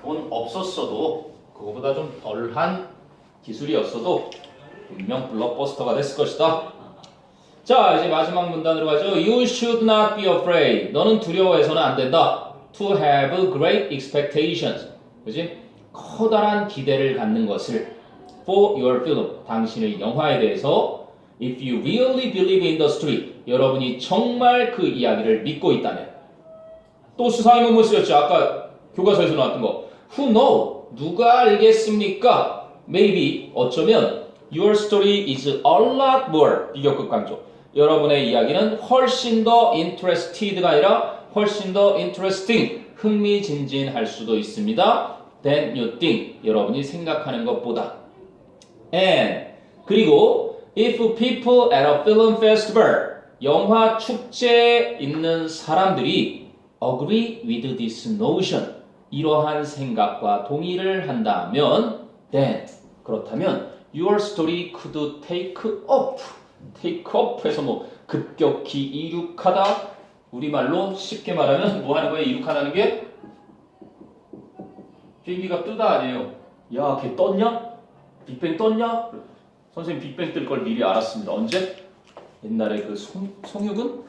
돈 없었어도 그거보다 좀 덜한 기술이었어도 분명 블록버스터가 됐을 것이다. 자, 이제 마지막 문단으로 가죠. You should not be afraid. 너는 두려워해서는 안 된다. To have great expectations. 그지? 커다란 기대를 갖는 것을 for your film. 당신의 영화에 대해서 if you really believe in the story. 여러분이 정말 그 이야기를 믿고 있다면. 또 수상의문문 쓰였죠. 아까 교과서에서 나왔던 거. Who know? 누가 알겠습니까? Maybe, 어쩌면 your story is a lot more, 비교급 강조. 여러분의 이야기는 훨씬 더 interested가 아니라 훨씬 더 interesting, 흥미진진할 수도 있습니다. than you think, 여러분이 생각하는 것보다. And, 그리고 if people at a film festival, 영화 축제에 있는 사람들이 agree with this notion, 이러한 생각과 동의를 한다면 then, 그렇다면 your story could take off. take off 해서 뭐 급격히 이륙하다. 우리말로 쉽게 말하면 뭐 하는 거예요? 이륙하다는 게 비행기가 뜨다 아니에요. 야, 걔 떴냐? 빅뱅 떴냐? 선생님 빅뱅 뜰 걸 미리 알았습니다. 언제? 옛날에 그 송유근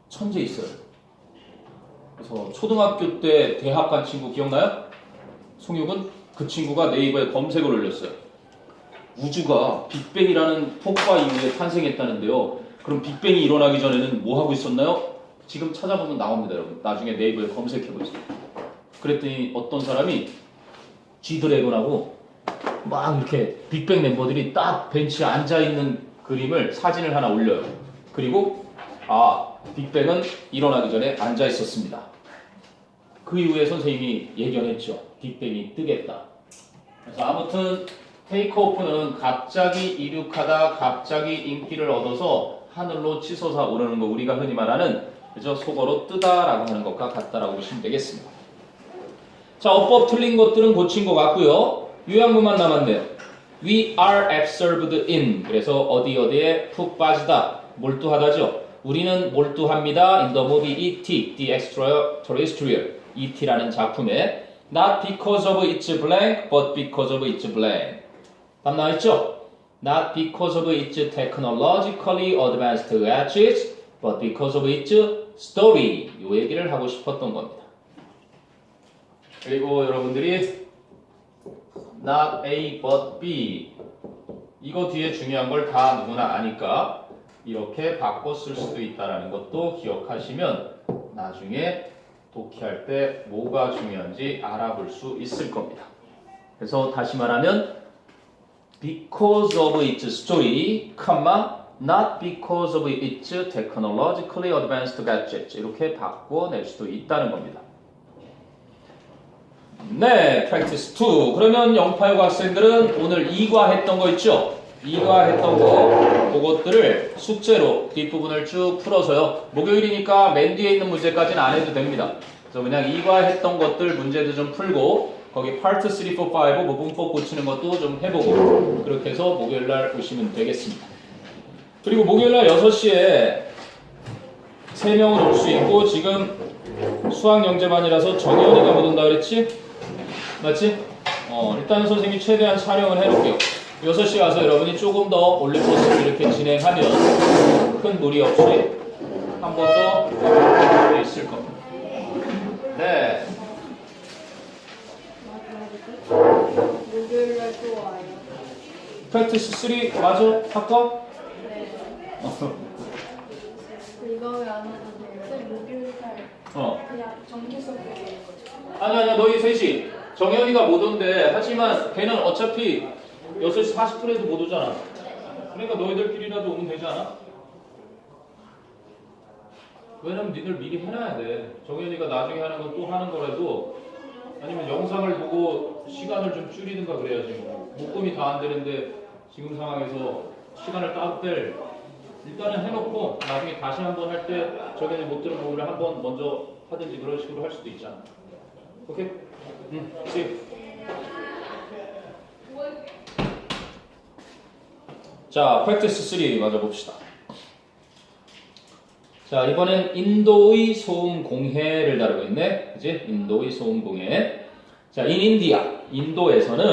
천재 있어요. 그래서 초등학교 때 대학 간 친구 기억나요? 송유근? 그 친구가 네이버에 검색을 올렸어요. 우주가 빅뱅이라는 폭파 이후에 탄생했다는데요. 그럼 빅뱅이 일어나기 전에는 뭐 하고 있었나요? 지금 찾아보면 나옵니다, 여러분. 나중에 네이버에 검색해보세요. 그랬더니 어떤 사람이 G드래곤하고 막 이렇게 빅뱅 멤버들이 딱 벤치에 앉아있는 그림을, 사진을 하나 올려요. 그리고 빅뱅은 일어나기 전에 앉아있었습니다. 그 이후에 선생님이 예견했죠. 빅뱅이 뜨겠다. 그래서 아무튼 테이크오프는 갑자기 이륙하다 갑자기 인기를 얻어서 하늘로 치솟아 오르는 거, 우리가 흔히 말하는 그죠? 속어로 뜨다라고 하는 것과 같다라고 보시면 되겠습니다. 자, 어법 틀린 것들은 고친 것 같고요. 요약문만 남았네요. We are absorbed in. 그래서 어디에 푹 빠지다, 몰두하다죠. 우리는 몰두합니다. In the movie E.T. The Extraterrestrial. E.T.라는 작품에 Not because of its blank, but because of its blank. 답 나와있죠? Not because of its technologically advanced gadgets, but because of its story. 이 얘기를 하고 싶었던 겁니다. 그리고 여러분들이 not A but B, 이거 뒤에 중요한 걸 다 누구나 아니까 이렇게 바꿔 쓸 수도 있다는 것도 기억하시면 나중에 독해할 때 뭐가 중요한지 알아볼 수 있을 겁니다. 그래서 다시 말하면 because of its story, not because of its technologically advanced gadgets, 이렇게 바꿔낼 수도 있다는 겁니다. 네, practice 2. 그러면 089 학생들은 오늘 2과 했던 거 있죠? 2과 했던 거, 그것들을 숙제로 뒷부분을 쭉 풀어서요. 목요일이니까 맨 뒤에 있는 문제까지는 안 해도 됩니다. 그래서 그냥 2과 했던 것들 문제도 좀 풀고, 거기 part 3, 4, 5 문법 고치는 것도 좀 해보고, 그렇게 해서 목요일날 오시면 되겠습니다. 그리고 목요일날 6시에 3명은 올 수 있고, 지금 수학영재반이라서 정현이가 못 온다 그랬지? 맞지? 일단 선생님이 최대한 촬영을 해놓을게요. 6시 와서 여러분이 조금 더 올림포스 이렇게 진행하면 큰 무리 없이 한 번 더 볼 수 있을 겁니다. 네. 목요일날 또 와요. 프랙티스 3 맞아? 할까? 네. 이거 왜 안 하는 거예요? 쌤 목요일날 그냥 정기 수업에 있는 거죠? 아니야 너희 셋이 정현이가 못 온대. 하지만 걔는 어차피 6시 40분에도 못 오잖아. 그러니까 너희들끼리라도 오면 되지 않아? 왜냐면 니들 미리 해놔야 돼. 정현이가 나중에 하는 건 또 하는 거라도 아니면 영상을 보고 시간을 좀 줄이든가 그래야지 뭐. 목금이 다 안 되는데 지금 상황에서 시간을 따로 뺄 일단은 해놓고 나중에 다시 한번 할 때 정현이 못 들은 부분을 한번 먼저 하든지 그런 식으로 할 수도 있잖아. 오케이? see. 자, practice 3 맞아 봅시다. 자, 이번엔 인도의 소음 공해를 다루고 있네. 그지? 인도의 소음 공해. 자, in India. 인도에서는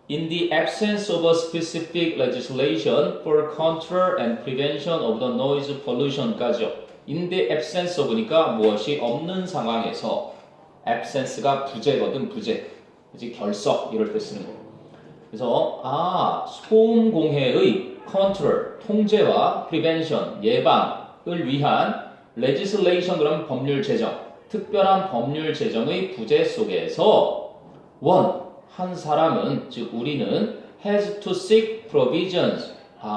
in the absence of a specific legislation for control and prevention of the noise pollution까지요. in the absence of니까 무엇이 없는 상황에서 absence가 부재거든, 부재. 그지? 결석 이럴 때 쓰는 거. 그래서 소음 공해의 control, 통제와 prevention, 예방을 위한 legislation 그럼 법률 제정, 특별한 법률 제정의 부재 속에서 한 사람은 즉 우리는 has to seek provisions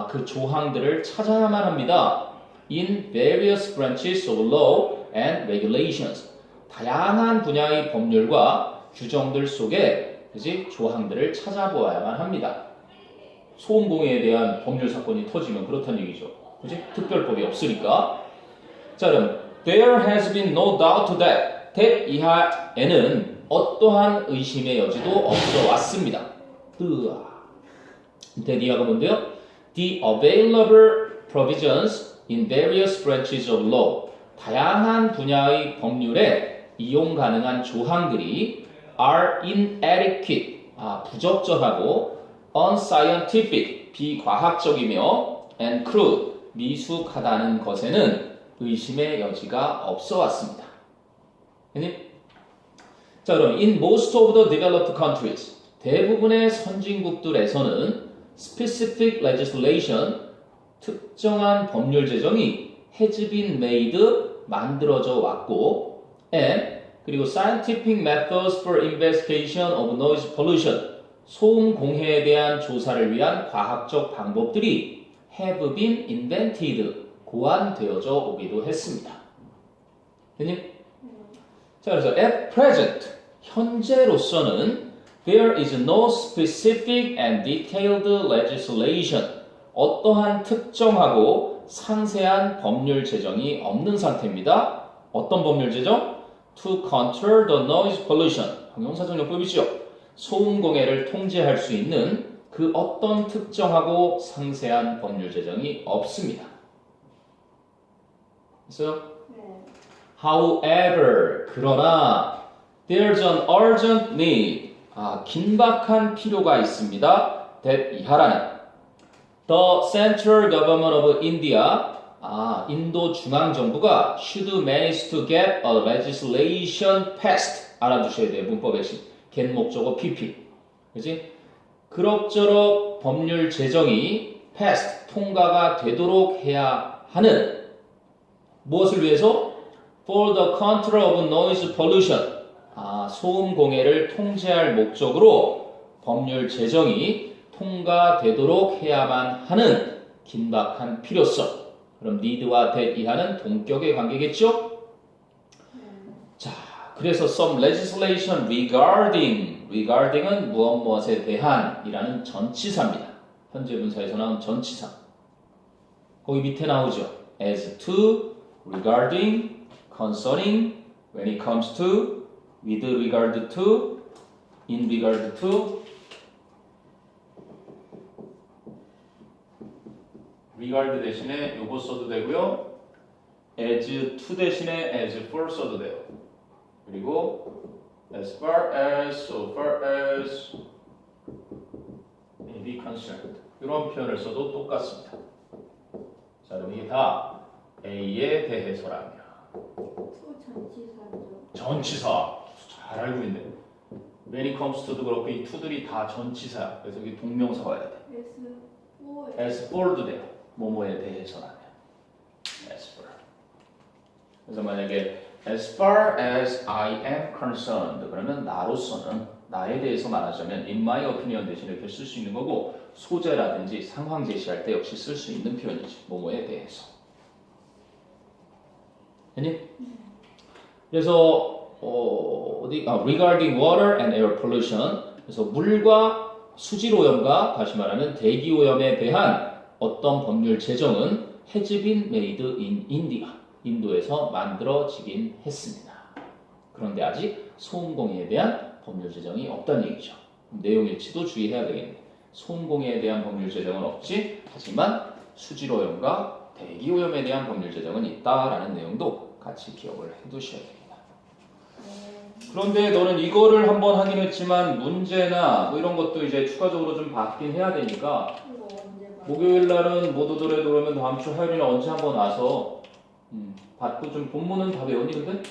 그 조항들을 찾아야만 합니다. in various branches of law and regulations 다양한 분야의 법률과 규정들 속에 그지? 조항들을 찾아보아야만 합니다. 소음 공해에 대한 법률 사건이 터지면 그렇다는 얘기죠. 그지? 특별법이 없으니까. 자, 그럼 there has been no doubt that 이하에는 어떠한 의심의 여지도 없어 왔습니다. that 이하가 뭔데요? The available provisions in various branches of law 다양한 분야의 법률에 이용 가능한 조항들이 are inadequate 부적절하고 unscientific 비과학적이며 and crude 미숙하다는 것에는 의심의 여지가 없어 왔습니다. 자, 그럼 in most of the developed countries 대부분의 선진국들에서는 specific legislation 특정한 법률 제정이 has been made 만들어져 왔고 and 그리고 scientific methods for investigation of noise pollution 소음 공해에 대한 조사를 위한 과학적 방법들이 have been invented 고안되어져 오기도 했습니다. 됐니? 자, 그래서 at present 현재로서는 there is no specific and detailed legislation 어떠한 특정하고 상세한 법률 제정이 없는 상태입니다. 어떤 법률 제정? To control the noise pollution 형용사정용법이죠. 소음 공해를 통제할 수 있는 그 어떤 특정하고 상세한 법률 제정이 없습니다. 됐어요? 네. However, 그러나 there's an urgent need. 긴박한 필요가 있습니다. that 이하라는 The Central Government of India 인도 중앙정부가 should manage to get a legislation passed. 알아두셔야 돼요. 문법의 신. get 목적어 pp. 그지? 그럭저럭 법률 제정이 passed. 통과가 되도록 해야 하는 무엇을 위해서? For the control of noise pollution. 소음 공해를 통제할 목적으로 법률 제정이 통과되도록 해야만 하는 긴박한 필요성. 그럼 need와 that 이하는 동격의 관계겠죠? 자, 그래서 some legislation regarding은 무엇에 대한이라는 전치사입니다. 현재 분사에서 나온 전치사. 거기 밑에 나오죠. as to, regarding, concerning, when it comes to, with regard to, in regard to, regard 대신에 요거 써도 되고요. as to 대신에 as for 써도 돼요. 그리고 as far as, so far as may be concerned 이런 표현을 써도 똑같습니다. 자, 그럼 이게 다 A에 대해서라면 또 전치사죠. 전치사 잘 알고 있네. When it comes to도 그렇고 이 to들이 다 전치사야. 그래서 여기 동명사 와야 돼. S4. As for도 돼요. 뭐뭐에 대해서라면 as for. 그래서 만약에 as far as I am concerned 그러면 나로서는 나에 대해서 말하자면 in my opinion 대신 이렇게 쓸 수 있는 거고 소재라든지 상황 제시할 때 역시 쓸 수 있는 표현이지. 뭐뭐에 대해서. 됐니? 그래서 regarding water and air pollution 그래서 물과 수질 오염과 다시 말하면 대기 오염에 대한 어떤 법률 제정은 has been made in India 인도에서 만들어지긴 했습니다. 그런데 아직 소음공해에 대한 법률 제정이 없다는 얘기죠. 내용 일치도 주의해야 되겠네. 소음공해에 대한 법률 제정은 없지 하지만 수질 오염과 대기 오염에 대한 법률 제정은 있다라는 내용도 같이 기억을 해두셔야 됩니다. 그런데 너는 이거를 한번 하긴 했지만 문제나 뭐 이런 것도 이제 추가적으로 좀 받긴 해야 되니까 이거 언제 봐? 목요일 날은 못 오더라도 그러면 다음 주 화요일에 언제 한번 와서 받고 좀 본문은 다 외웠니 근데? 네,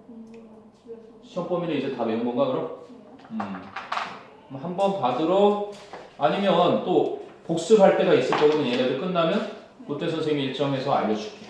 공부는 집에서. 시험 범위는 이제 다 외운 건가 그럼? 네. 한번 받으러 아니면 또 복습할 때가 있을 거거든 얘네들 끝나면 그때 선생님이 일정해서 알려줄게.